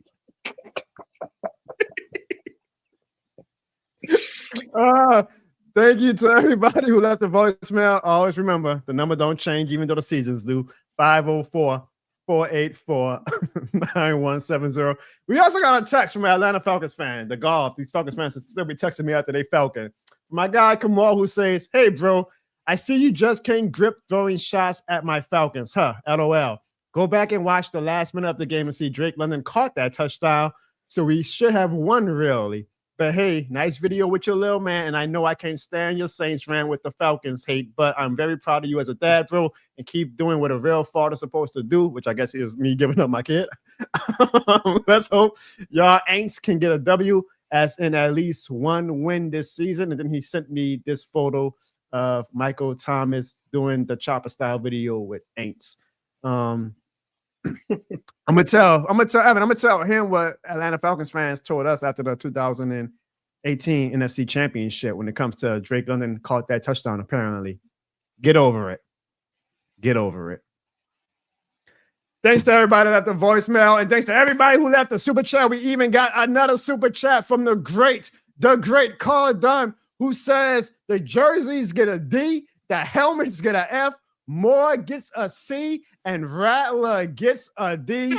Speaker 3: thank you to everybody who left the voicemail. Always remember the number don't change, even though the seasons do. 504-484-9170. We also got a text from an Atlanta Falcons fan. The golf. These Falcons fans will still be texting me after they Falcon. My guy Kamal, who says, "Hey, bro, I see you just can't grip throwing shots at my Falcons. Huh, LOL. Go back and watch the last minute of the game and see Drake London caught that touchdown. So we should have won, really. But hey, nice video with your little man. And I know I can't stand your Saints ran with the Falcons hate, but I'm very proud of you as a dad, bro. And keep doing what a real father's supposed to do," which I guess is me giving up my kid. Let's hope y'all Aints can get a W, as in at least one win this season. And then he sent me this photo of Michael Thomas doing the chopper style video with Aints. I'm gonna tell him what Atlanta Falcons fans told us after the 2018 NFC Championship when it comes to Drake London caught that touchdown. Apparently, get over it. Get over it. Thanks to everybody that left the voicemail, and thanks to everybody who left the super chat. We even got another super chat from the great Carl Dunn, who says the jerseys get a D, the helmets get a F, Moore gets a C, and Rattler gets a D.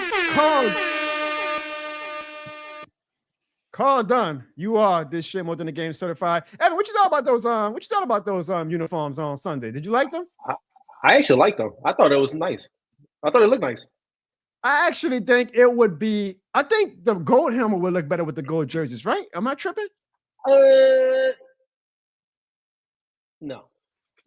Speaker 3: Carl Dunn, you are this shit more than the game certified. Evan, what you thought about those? What you thought about those uniforms on Sunday? Did you like them?
Speaker 6: I actually liked them. I thought it was nice. I thought it looked nice.
Speaker 3: I actually think it would be. I think the gold helmet would look better with the gold jerseys, right? Am I tripping?
Speaker 6: No.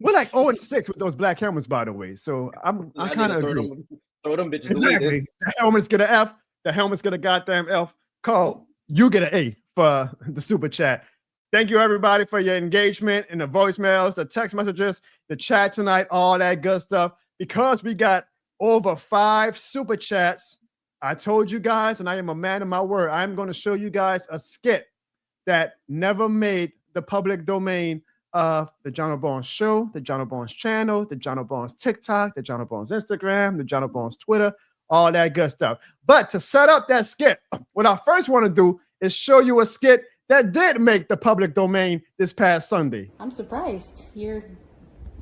Speaker 3: We're like 0-6 with those black helmets, by the way. So I kind of agree.
Speaker 6: Throw them bitches
Speaker 3: exactly.
Speaker 6: away.
Speaker 3: The helmets get an F. The helmets get a goddamn F. Carl, you get an A for the super chat. Thank you, everybody, for your engagement in the voicemails, the text messages, the chat tonight, all that good stuff. Because we got over 5 super chats, I told you guys, and I am a man of my word, I'm going to show you guys a skit that never made the public domain of the John Harbaugh Show, the John Harbaugh channel, the John Harbaugh TikTok, the John Harbaugh Instagram, the John Harbaugh Twitter, all that good stuff. But to set up that skit, what I first want to do is show you a skit that did make the public domain this past Sunday.
Speaker 11: I'm surprised. You're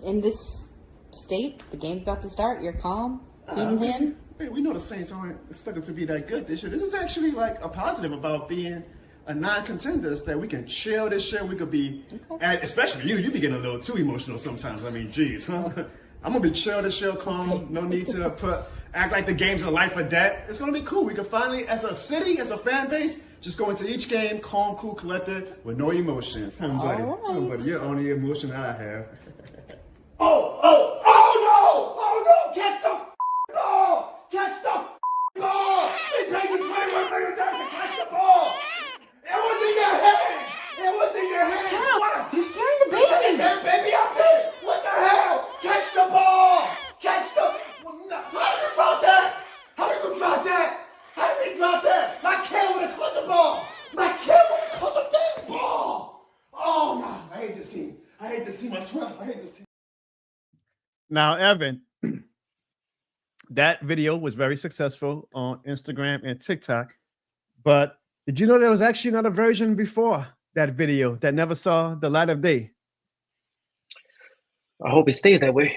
Speaker 11: in this state. The game's about to start. You're calm, feeding him.
Speaker 1: Hey, we know the Saints aren't expected to be that good this year. This is actually like a positive about being a non-contender, is that we can chill this year. We could be, and especially you be getting a little too emotional sometimes. I mean, geez, huh? I'm gonna be chill this year, calm. No need to act like the game's a life or death. It's gonna be cool. We can finally, as a city, as a fan base, just go into each game calm, cool, collected, with no emotions. Buddy. Buddy, you're the only emotion that I have.
Speaker 5: Oh no! Catch the ball! Catch the ball! They paid you $21 million to catch the ball! It was in your hands! It was in your hands! What?
Speaker 11: You're scaring the baby!
Speaker 5: That baby out there! What the hell? Catch the ball! Catch the... How did you drop that? How did you drop that? How did he drop that? My kid would have caught the ball! My kid would have caught the damn ball! Oh no! I hate this team. I hate this team. I swear. I hate this team.
Speaker 3: Now, Evan, that video was very successful on Instagram and TikTok, but did you know there was actually another version before that video that never saw the light of day?
Speaker 6: I hope it stays that way.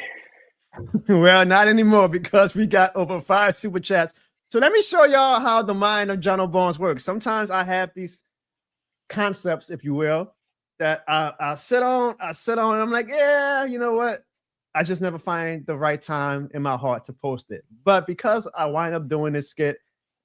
Speaker 3: Well, not anymore, because we got over 5 super chats. So let me show y'all how the mind of John Harbaugh works. Sometimes I have these concepts, if you will, that I sit on, and I'm like, yeah, you know what? I just never find the right time in my heart to post it. But because I wind up doing this skit,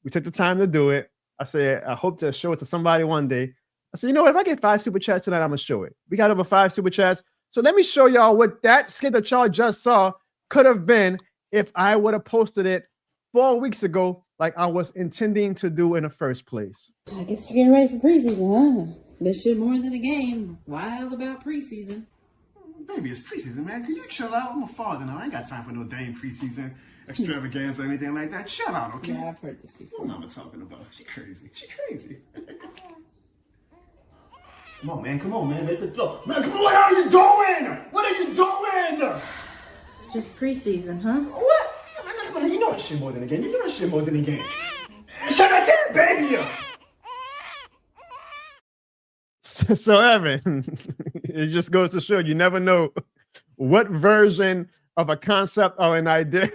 Speaker 3: we took the time to do it. I said, I hope to show it to somebody one day. I said, you know what? If I get 5 super chats tonight, I'm going to show it. We got over 5 super chats. So let me show y'all what that skit that y'all just saw could have been if I would have posted it 4 weeks ago like I was intending to do in the first place.
Speaker 11: I guess you're getting ready for preseason, huh? This shit more than a game. Wild about preseason.
Speaker 1: Baby, it's preseason, man. Can you chill out? I'm a father now. I ain't got time for no dang preseason extravaganza or anything like that. Chill out, okay?
Speaker 11: Yeah, I've heard this before.
Speaker 1: What am I talking about? She crazy. She crazy. Come on, man. Make the throw. Man, come on. What are you doing? What are you doing?
Speaker 11: Just preseason, huh?
Speaker 1: What? You know that shit more than a game. You know that shit more than a game. Shut that damn baby up.
Speaker 3: So Evan, it just goes to show you never know what version of a concept or an idea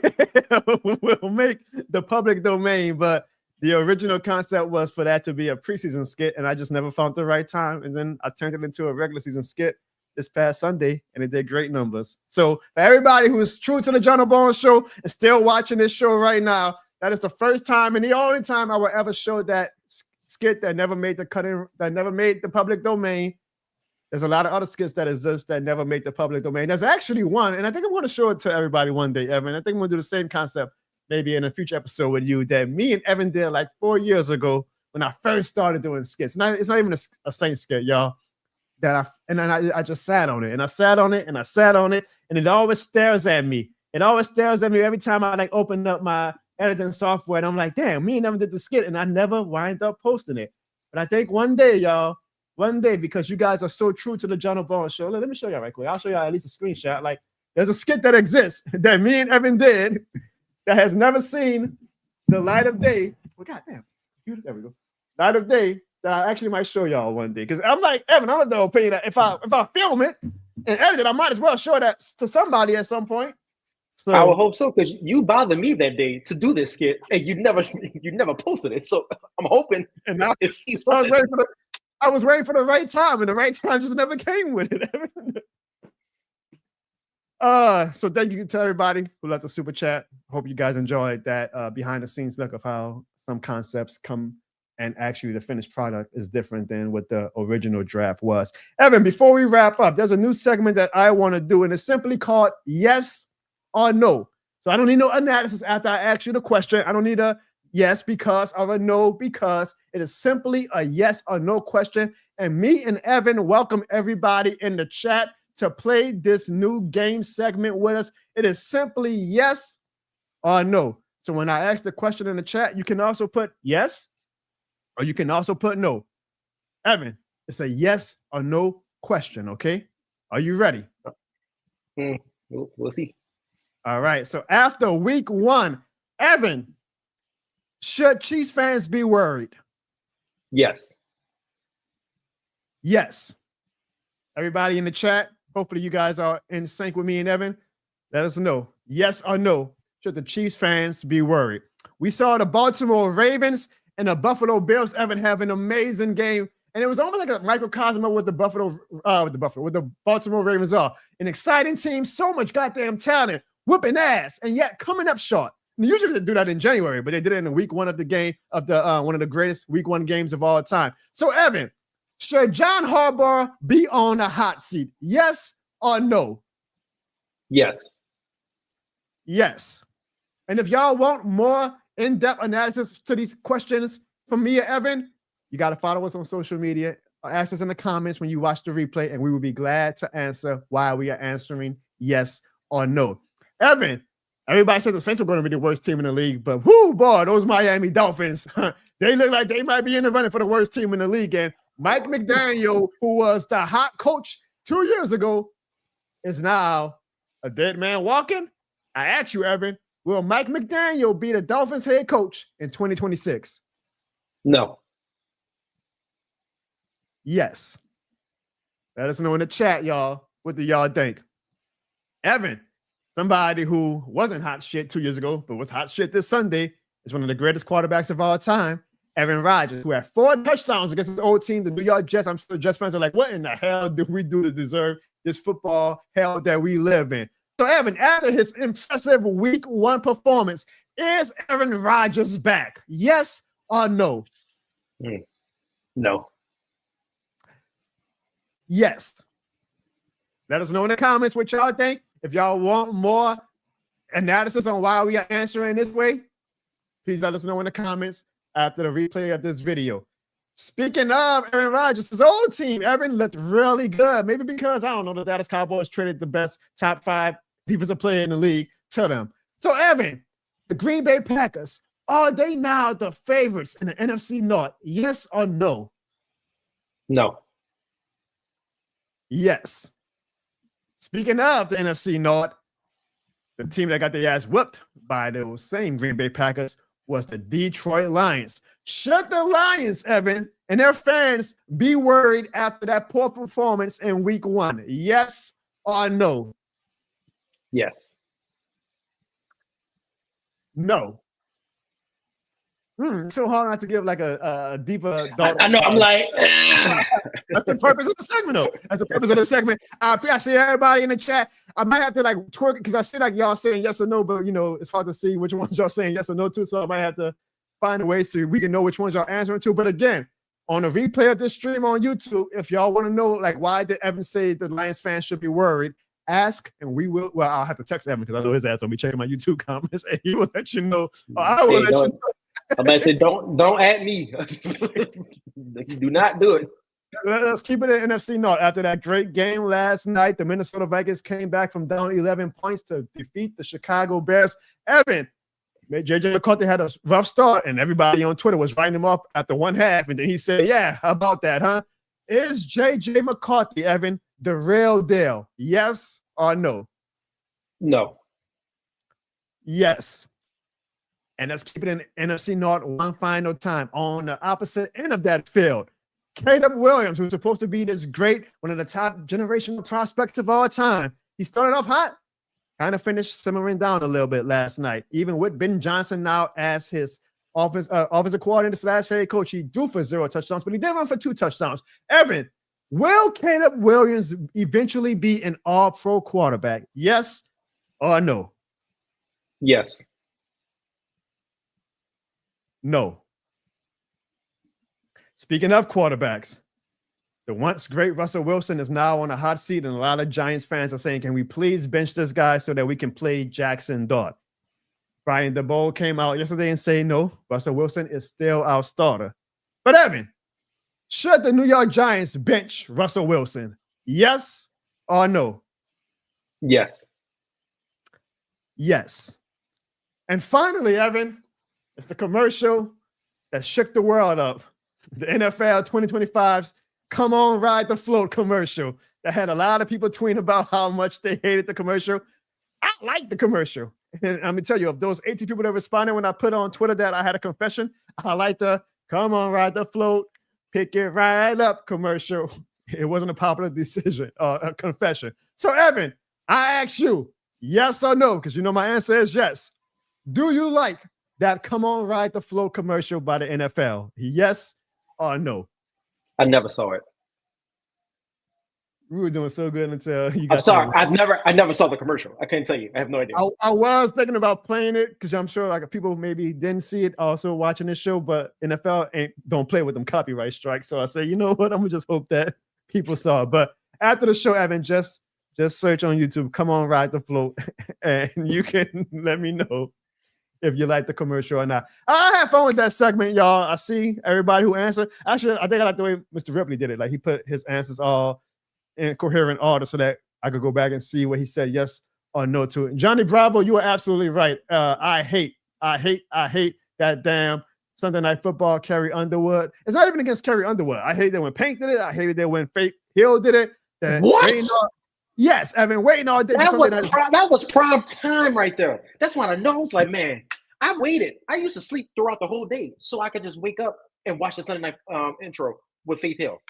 Speaker 3: will make the public domain, but the original concept was for that to be a preseason skit, and I just never found the right time, and then I turned it into a regular season skit this past Sunday, and it did great numbers. So for everybody who is true to the John Harbaugh show and still watching this show right now, that is the first time and the only time I will ever show that skit that never made the cutting, that never made the public domain. There's a lot of other skits that exist that never make the public domain. There's actually one, and I think I'm going to show it to everybody one day, Evan. I think I'm going to do the same concept maybe in a future episode with you that me and Evan did like 4 years ago when I first started doing skits. It's not even a Saint skit, y'all. I just sat on it, and I sat on it, and I sat on it, and it always stares at me. It always stares at me every time I like open up my editing software, and I'm like, damn, me and Evan did the skit, and I never wind up posting it. But I think one day, y'all, one day, because you guys are so true to the John Harbaugh show. Let me show y'all right quick. I'll show y'all at least a screenshot. Like, there's a skit that exists that me and Evan did that has never seen the light of day. Well, goddamn, there we go. Light of day that I actually might show y'all one day. Because I'm like, Evan, I'm of the opinion that if I film it and edit it, I might as well show that to somebody at some point. So
Speaker 6: I would hope so, because you bothered me that day to do this skit, and you never posted it. So I'm hoping.
Speaker 3: And now I was waiting for the right time, and the right time just never came with it. So thank you to everybody who left the super chat. Hope you guys enjoyed that behind the scenes look of how some concepts come and actually the finished product is different than what the original draft was. Evan, before we wrap up, there's a new segment that I want to do, and it's simply called Yes or No. So I don't need no analysis after I ask you the question. I don't need a yes because or a no because. It is simply a yes or no question. And me and Evan welcome everybody in the chat to play this new game segment with us. It is simply yes or no. So when I ask the question in the chat, you can also put yes or you can also put no. Evan, it's a yes or no question, okay? Are you ready?
Speaker 6: We'll see.
Speaker 3: All right. So after week 1, Evan, should Chiefs fans be worried?
Speaker 6: Yes.
Speaker 3: Yes. Everybody in the chat, hopefully you guys are in sync with me and Evan. Let us know. Yes or no. Should the Chiefs fans be worried? We saw the Baltimore Ravens and the Buffalo Bills, Evan, have an amazing game. And it was almost like a microcosm of what the Baltimore Ravens are. An exciting team, so much goddamn talent, whooping ass, and yet coming up short. And usually they do that in January, but they did it in the week 1 of the game of the one of the greatest week 1 games of all time. So, Evan, should John Harbaugh be on a hot seat? Yes or no?
Speaker 6: Yes.
Speaker 3: Yes. And if y'all want more in-depth analysis to these questions from me or Evan, you got to follow us on social media or ask us in the comments when you watch the replay, and we will be glad to answer why we are answering yes or no. Evan, everybody said the Saints were going to be the worst team in the league, but whoo, boy, those Miami Dolphins, they look like they might be in the running for the worst team in the league. And Mike McDaniel, who was the hot coach 2 years ago, is now a dead man walking. I ask you, Evan, will Mike McDaniel be the Dolphins head coach in 2026?
Speaker 6: No.
Speaker 3: Yes. Let us know in the chat, y'all. What do y'all think? Evan, somebody who wasn't hot shit 2 years ago, but was hot shit this Sunday, is one of the greatest quarterbacks of all time, Aaron Rodgers, who had 4 touchdowns against his old team, the New York Jets. I'm sure Jets fans are like, what in the hell do we do to deserve this football hell that we live in? So, Evan, after his impressive week 1 performance, is Aaron Rodgers back? Yes or no?
Speaker 6: No.
Speaker 3: Yes. Let us know in the comments what y'all think. If y'all want more analysis on why we are answering this way, please let us know in the comments after the replay of this video. Speaking of Aaron Rodgers, his old team, Aaron looked really good. Maybe because, I don't know, the Dallas Cowboys traded the best top 5 defensive player in the league to them. So, Evan, the Green Bay Packers, are they now the favorites in the NFC North? Yes or no?
Speaker 6: No.
Speaker 3: Yes. Speaking of the NFC North, The team that got their ass whooped by those same Green Bay Packers was the Detroit Lions. Should the Lions, Evan, and their fans be worried after that poor performance in week 1? Yes or no?
Speaker 6: Yes.
Speaker 3: No. So hard not to give like a deeper thought.
Speaker 6: I know. I'm like,
Speaker 3: that's the purpose of the segment, though. That's the purpose of the segment. I see everybody in the chat. I might have to like twerk because I see like y'all saying yes or no, but it's hard to see which ones y'all saying yes or no to. So I might have to find a way so we can know which ones y'all answering to. But again, on a replay of this stream on YouTube, if y'all want to know like why did Evan say the Lions fans should be worried, ask and we will. Well, I'll have to text Evan because I know his ass will be checking my YouTube comments and he will let you know. Or I will let you know.
Speaker 6: I'm about to say, don't at me. Do not do it.
Speaker 3: Let's keep it in NFC North. After that great game last night, the Minnesota Vikings came back from down 11 points to defeat the Chicago Bears. Evan, JJ McCarthy had a rough start, and everybody on Twitter was writing him off after one half. And then he said, yeah, how about that, huh? Is JJ McCarthy, Evan, the real deal? Yes or no?
Speaker 6: No.
Speaker 3: Yes. And let's keep it in NFC North one final time. On the opposite end of that field, Caleb Williams, who's supposed to be this great, one of the top generational prospects of all time. He started off hot, kind of finished simmering down a little bit last night. Even with Ben Johnson now as his offensive coordinator / head coach, he threw for 0 touchdowns, but he did run for 2 touchdowns. Evan, will Caleb Williams eventually be an all-pro quarterback? Yes or no?
Speaker 6: Yes.
Speaker 3: No. Speaking of quarterbacks, the once great Russell Wilson is now on a hot seat, and a lot of Giants fans are saying, can we please bench this guy so that we can play Jackson Dart? Brian DeBoer came out yesterday and said, no, Russell Wilson is still our starter. But Evan, should the New York Giants bench Russell Wilson? Yes or no?
Speaker 6: Yes.
Speaker 3: Yes. And finally, Evan, it's the commercial that shook the world up. The NFL 2025's Come On Ride the Float commercial that had a lot of people tweeting about how much they hated the commercial. I like the commercial. And I'm going to tell you, of those 18 people that responded when I put on Twitter that I had a confession, I like the Come On Ride the Float, pick it right up commercial. It wasn't a popular decision, a confession. So, Evan, I ask you, yes or no? Because you know my answer is yes. Do you like that Come On Ride the Float commercial by the NFL? Yes or no?
Speaker 6: I never saw it.
Speaker 3: We were doing so good until you got.
Speaker 6: I'm sorry, I never saw the commercial. I can't tell you. I have no idea.
Speaker 3: I was thinking about playing it because I'm sure like people maybe didn't see it also watching this show, but NFL don't play with them copyright strikes. So I say, you know what? I'm gonna just hope that people saw it. But after the show, Evan, just search on YouTube, Come On Ride the Float, and you can let me know if you like the commercial or not. I had fun with that segment, y'all. I see everybody who answered. Actually, I think I like the way Mr. Ripley did it. Like he put his answers all in coherent order so that I could go back and see what he said yes or no to it. Johnny Bravo, you are absolutely right. I hate that damn Sunday Night Football Carrie Underwood. It's not even against Carrie Underwood. I hate that when Pink did it. I hated that when Fake Hill did it.
Speaker 6: What?
Speaker 3: Yes, Evan, waiting all day.
Speaker 6: That was prime time right there. That's what I know. I was like, man, I waited. I used to sleep throughout the whole day so I could just wake up and watch the Sunday Night intro with Faith Hill.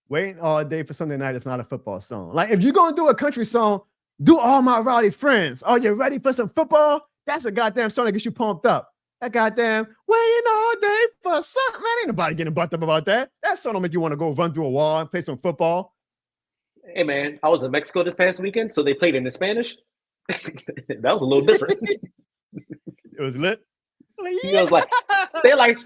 Speaker 3: Waiting all day for Sunday night is not a football song. Like, if you're going to do a country song, do All My Rowdy Friends. Are you ready for some football? That's a goddamn song that gets you pumped up. That goddamn waiting all day for something. Man, ain't nobody getting bucked up about that. That song don't make you want to go run through a wall and play some football.
Speaker 6: Hey, man, I was in Mexico this past weekend, so they played in Spanish. That was a little different.
Speaker 3: It was lit.
Speaker 6: Like, yeah. Was like, they're like,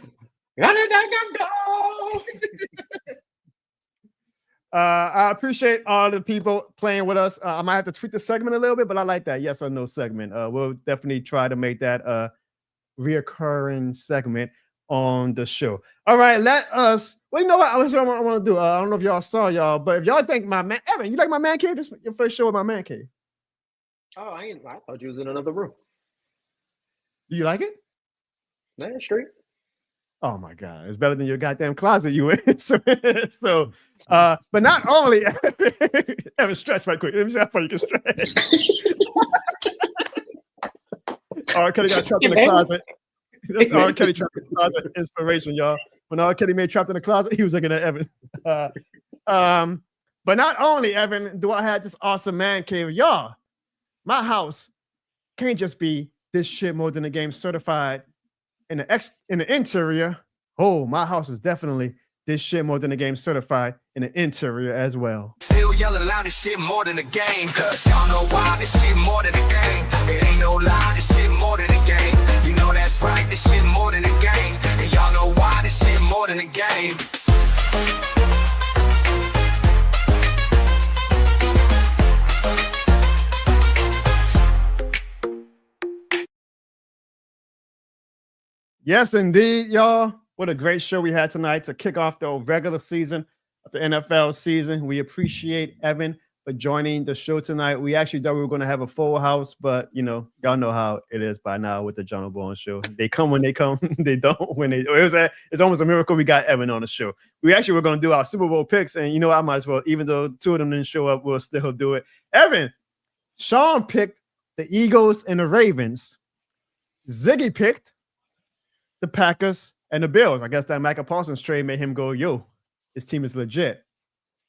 Speaker 3: I appreciate all the people playing with us. I might have to tweak the segment a little bit, but I like that yes or no segment. We'll definitely try to make that a reoccurring segment on the show. All right, let us. Well, you know what? I want to do. I don't know if y'all saw y'all, but if y'all think my man Evan, you like my man cave? This is your first show with my man cave.
Speaker 6: Oh, I thought you was in another room.
Speaker 3: Do you like it?
Speaker 6: Man, straight.
Speaker 3: Oh my God, it's better than your goddamn closet you in. So, but not only Evan, stretch right quick. Let me see how far you can stretch. R. Kelly got trapped in the closet. This R. Kelly trapped in the closet inspiration, y'all. When R. Kelly made Trapped in the Closet, he was looking at Evan. But not only, Evan, do I have this awesome man cave, y'all. My house can't just be this shit more than the game certified. In the interior, oh, my house is definitely this shit more than the game certified in the interior as well.
Speaker 5: Still yelling loud, this shit more than a game. Cause y'all know why, this shit more than a game. It ain't no lie, this shit more than a game. You know that's right, this shit more than a game. And y'all know why, this shit more than a game.
Speaker 3: Yes, indeed, y'all. What a great show we had tonight to kick off the regular season of the NFL season. We appreciate Evan for joining the show tonight. We actually thought we were going to have a full house, but y'all know how it is by now with the John Harbaugh show. They come when they come, they don't when they. It's almost a miracle we got Evan on the show. We actually were going to do our Super Bowl picks, and I might as well, even though two of them didn't show up, we'll still do it. Evan, Sean picked the Eagles and the Ravens. Ziggy picked the Packers and the Bills. I guess that Micah Parsons trade made him go, yo, this team is legit.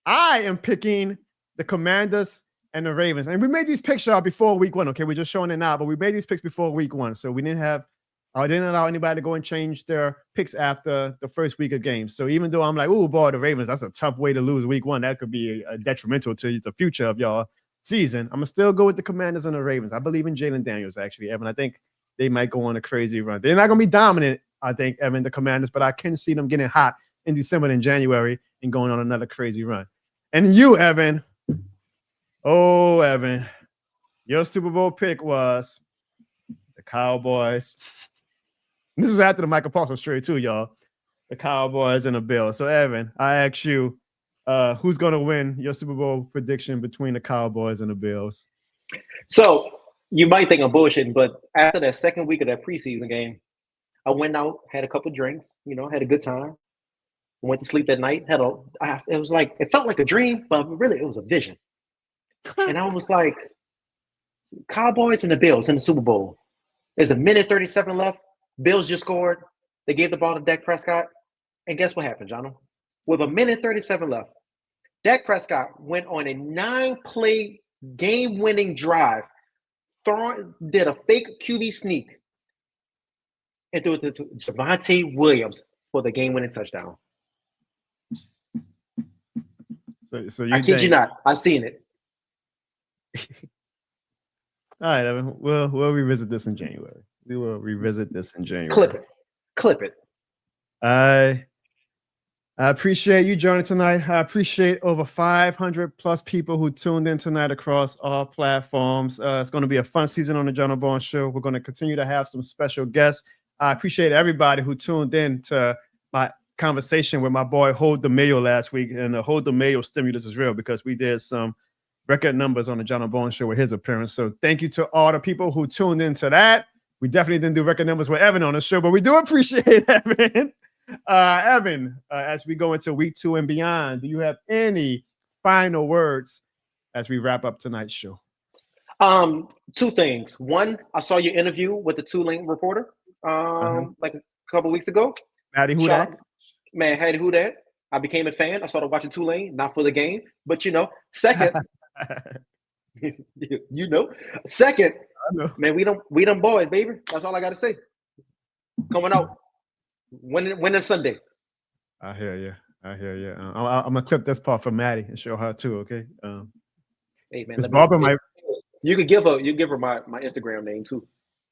Speaker 3: I am picking the Commanders and the Ravens. And we made these picks out before week 1. Okay, we're just showing it now, but we made these picks before week 1. So we didn't allow anybody to go and change their picks after the first week of games. So even though I'm like, oh boy, the Ravens, that's a tough way to lose week 1. That could be detrimental to the future of y'all season. I'm going to still go with the Commanders and the Ravens. I believe in Jalen Daniels, actually, Evan. I think they might go on a crazy run. They're not going to be dominant, I think, Evan, the Commanders, but I can see them getting hot in December and January and going on another crazy run. And you, Evan, oh, Evan, your Super Bowl pick was the Cowboys. This was after the Micah Parsons trade too, y'all. The Cowboys and the Bills. So, Evan, I ask you, who's going to win your Super Bowl prediction between the Cowboys and the Bills?
Speaker 6: So, you might think I'm bullshitting, but after that second week of that preseason game, I went out, had a couple drinks, had a good time. Went to sleep that night. It felt like a dream, but really it was a vision. And I was like, Cowboys and the Bills in the Super Bowl. There's a minute 37 left. Bills just scored. They gave the ball to Dak Prescott. And guess what happened, Jono? With a minute 37 left, Dak Prescott went on a 9-play game-winning drive. Did a fake QB sneak and threw it to Javonte Williams for the game-winning touchdown.
Speaker 3: So
Speaker 6: I kid you not. I've seen it.
Speaker 3: All right, Evan. We'll revisit this in January. We will revisit this in January.
Speaker 6: Clip it.
Speaker 3: I appreciate you joining tonight. I appreciate over 500 plus people who tuned in tonight across all platforms. It's going to be a fun season on the John Harbaugh Show. We're going to continue to have some special guests. I appreciate everybody who tuned in to my conversation with my boy Hold the Mayo last week. And the Hold the Mayo stimulus is real because we did some record numbers on the John Harbaugh Show with his appearance. So thank you to all the people who tuned into that. We definitely didn't do record numbers with Evan on the show, but we do appreciate Evan. Evan, as we go into week 2 and beyond, do you have any final words as we wrap up tonight's show?
Speaker 6: 2 things. One, I saw your interview with the Tulane reporter like a couple weeks ago.
Speaker 3: Hattie Hudak.
Speaker 6: Man, Hattie Hudak. I became a fan. I started watching Tulane, not for the game, but second, second, man, we them boys, baby. That's all I got to say. Coming out. Winning Sunday.
Speaker 3: I hear you. I'm gonna clip this part for Maddie and show her too. Okay.
Speaker 6: Hey man,
Speaker 3: Miss Barbara
Speaker 6: you could give her my Instagram name too.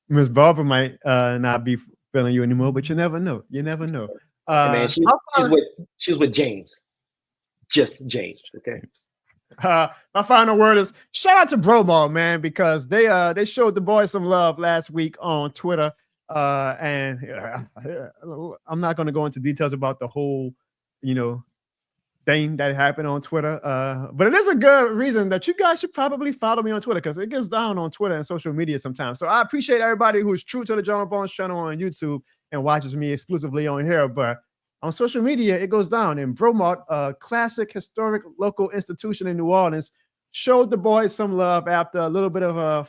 Speaker 3: Miss Barbara might not be feeling you anymore, but you never know. You never know.
Speaker 6: Hey man, she's with James. Just James. Okay.
Speaker 3: My final word is shout out to Bromall, man, because they showed the boys some love last week on Twitter. And I'm not going to go into details about the whole, thing that happened on Twitter. But it is a good reason that you guys should probably follow me on Twitter because it gets down on Twitter and social media sometimes. So I appreciate everybody who is true to the John Harbaugh channel on YouTube and watches me exclusively on here, but on social media, it goes down. And Bromart, a classic historic local institution in New Orleans, showed the boys some love after a little bit of a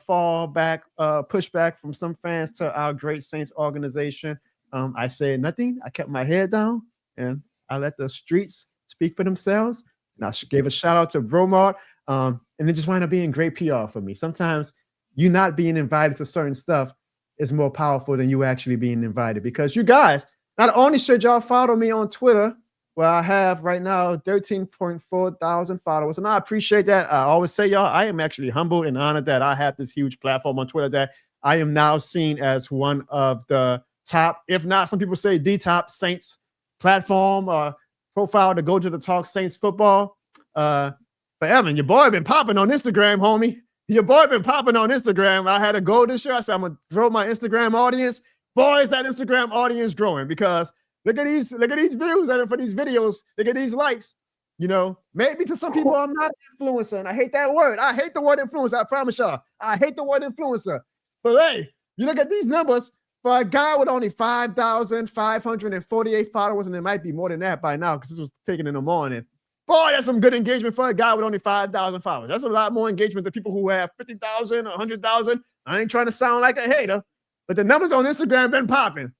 Speaker 3: pushback from some fans to our great Saints organization. I said nothing. I kept my head down, and I let the streets speak for themselves. And I gave a shout out to Bromart, and it just wound up being great PR for me. Sometimes you not being invited to certain stuff is more powerful than you actually being invited, because you guys, not only should y'all follow me on Twitter, where I have right now 13.4 thousand followers, and I appreciate that. I always say, y'all, I am actually humbled and honored that I have this huge platform on Twitter, that I am now seen as one of the top, if not, some people say the top Saints platform or profile to go to the talk Saints football. But Evan, your boy been popping on Instagram, homie. Your boy been popping on Instagram. I had a goal this year. I said I'm gonna grow my Instagram audience. Boy, is that Instagram audience growing, because look at these views, and for these videos, look at these likes. You know, maybe to some people I'm not an influencer, and I hate that word. I hate the word influencer. I promise y'all, I hate the word influencer. But hey, you look at these numbers for a guy with only 5,548 followers, and it might be more than that by now because this was taken in the morning. Boy, that's some good engagement for a guy with only 5,000 followers. That's a lot more engagement than people who have 50,000 or 100,000. I ain't trying to sound like a hater, but the numbers on Instagram been popping.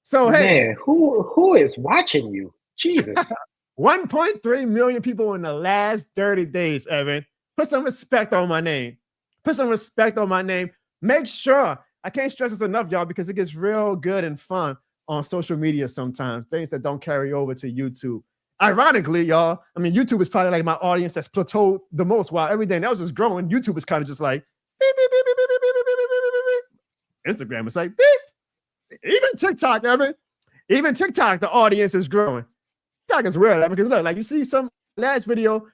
Speaker 3: So hey,
Speaker 6: man, who is watching you? Jesus.
Speaker 3: 1.3 million people in the last 30 days, Evan. Put some respect on my name. Put some respect on my name. Make sure, I can't stress this enough, y'all, because it gets real good and fun on social media sometimes, things that don't carry over to YouTube. Ironically, y'all, I mean, YouTube is probably like my audience that's plateaued the most, while everything else is growing. YouTube is kind of just like beep, beep, beep, beep, beep, beep, beep, beep, beep, beep, beep. Instagram is like beep. Even TikTok, Evan, even TikTok, the audience is growing. TikTok is weird, because look, like you see some last video,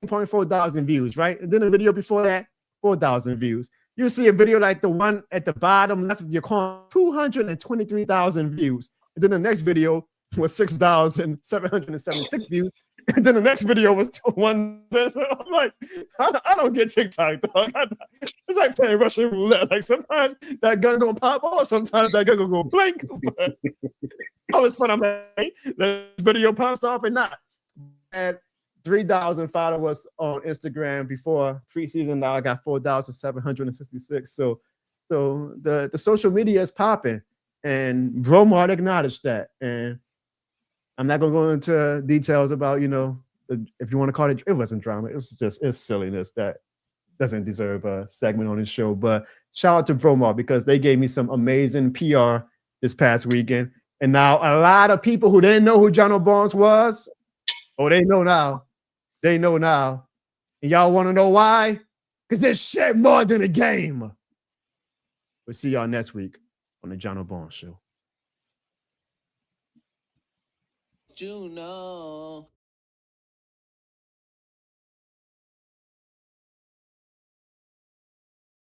Speaker 3: 7.4 thousand views, right? And then the video before that, 4,000 views. You see a video like the one at the bottom left of your corner, 223,000 views. And then the next video was 6,776 views. And then the next video was one. So I'm like, I don't get TikTok, dog. It's like playing Russian roulette. Like sometimes that gun gonna pop off, sometimes that gun gonna go blank. But always fun. I'm like, the video pops off and not. I had 3,000 followers on Instagram before preseason. Now I got 4,766. So the social media is popping, and Bromart acknowledged that. And I'm not gonna go into details about, you know, if you want to call it wasn't drama. It's silliness that doesn't deserve a segment on this show. But shout out to Bromart, because they gave me some amazing PR this past weekend. And now a lot of people who didn't know who John Barnes was, they know now. They know now. And y'all want to know why? Because there's shit more than a game. We'll see y'all next week on the John Barnes Show.
Speaker 12: You know.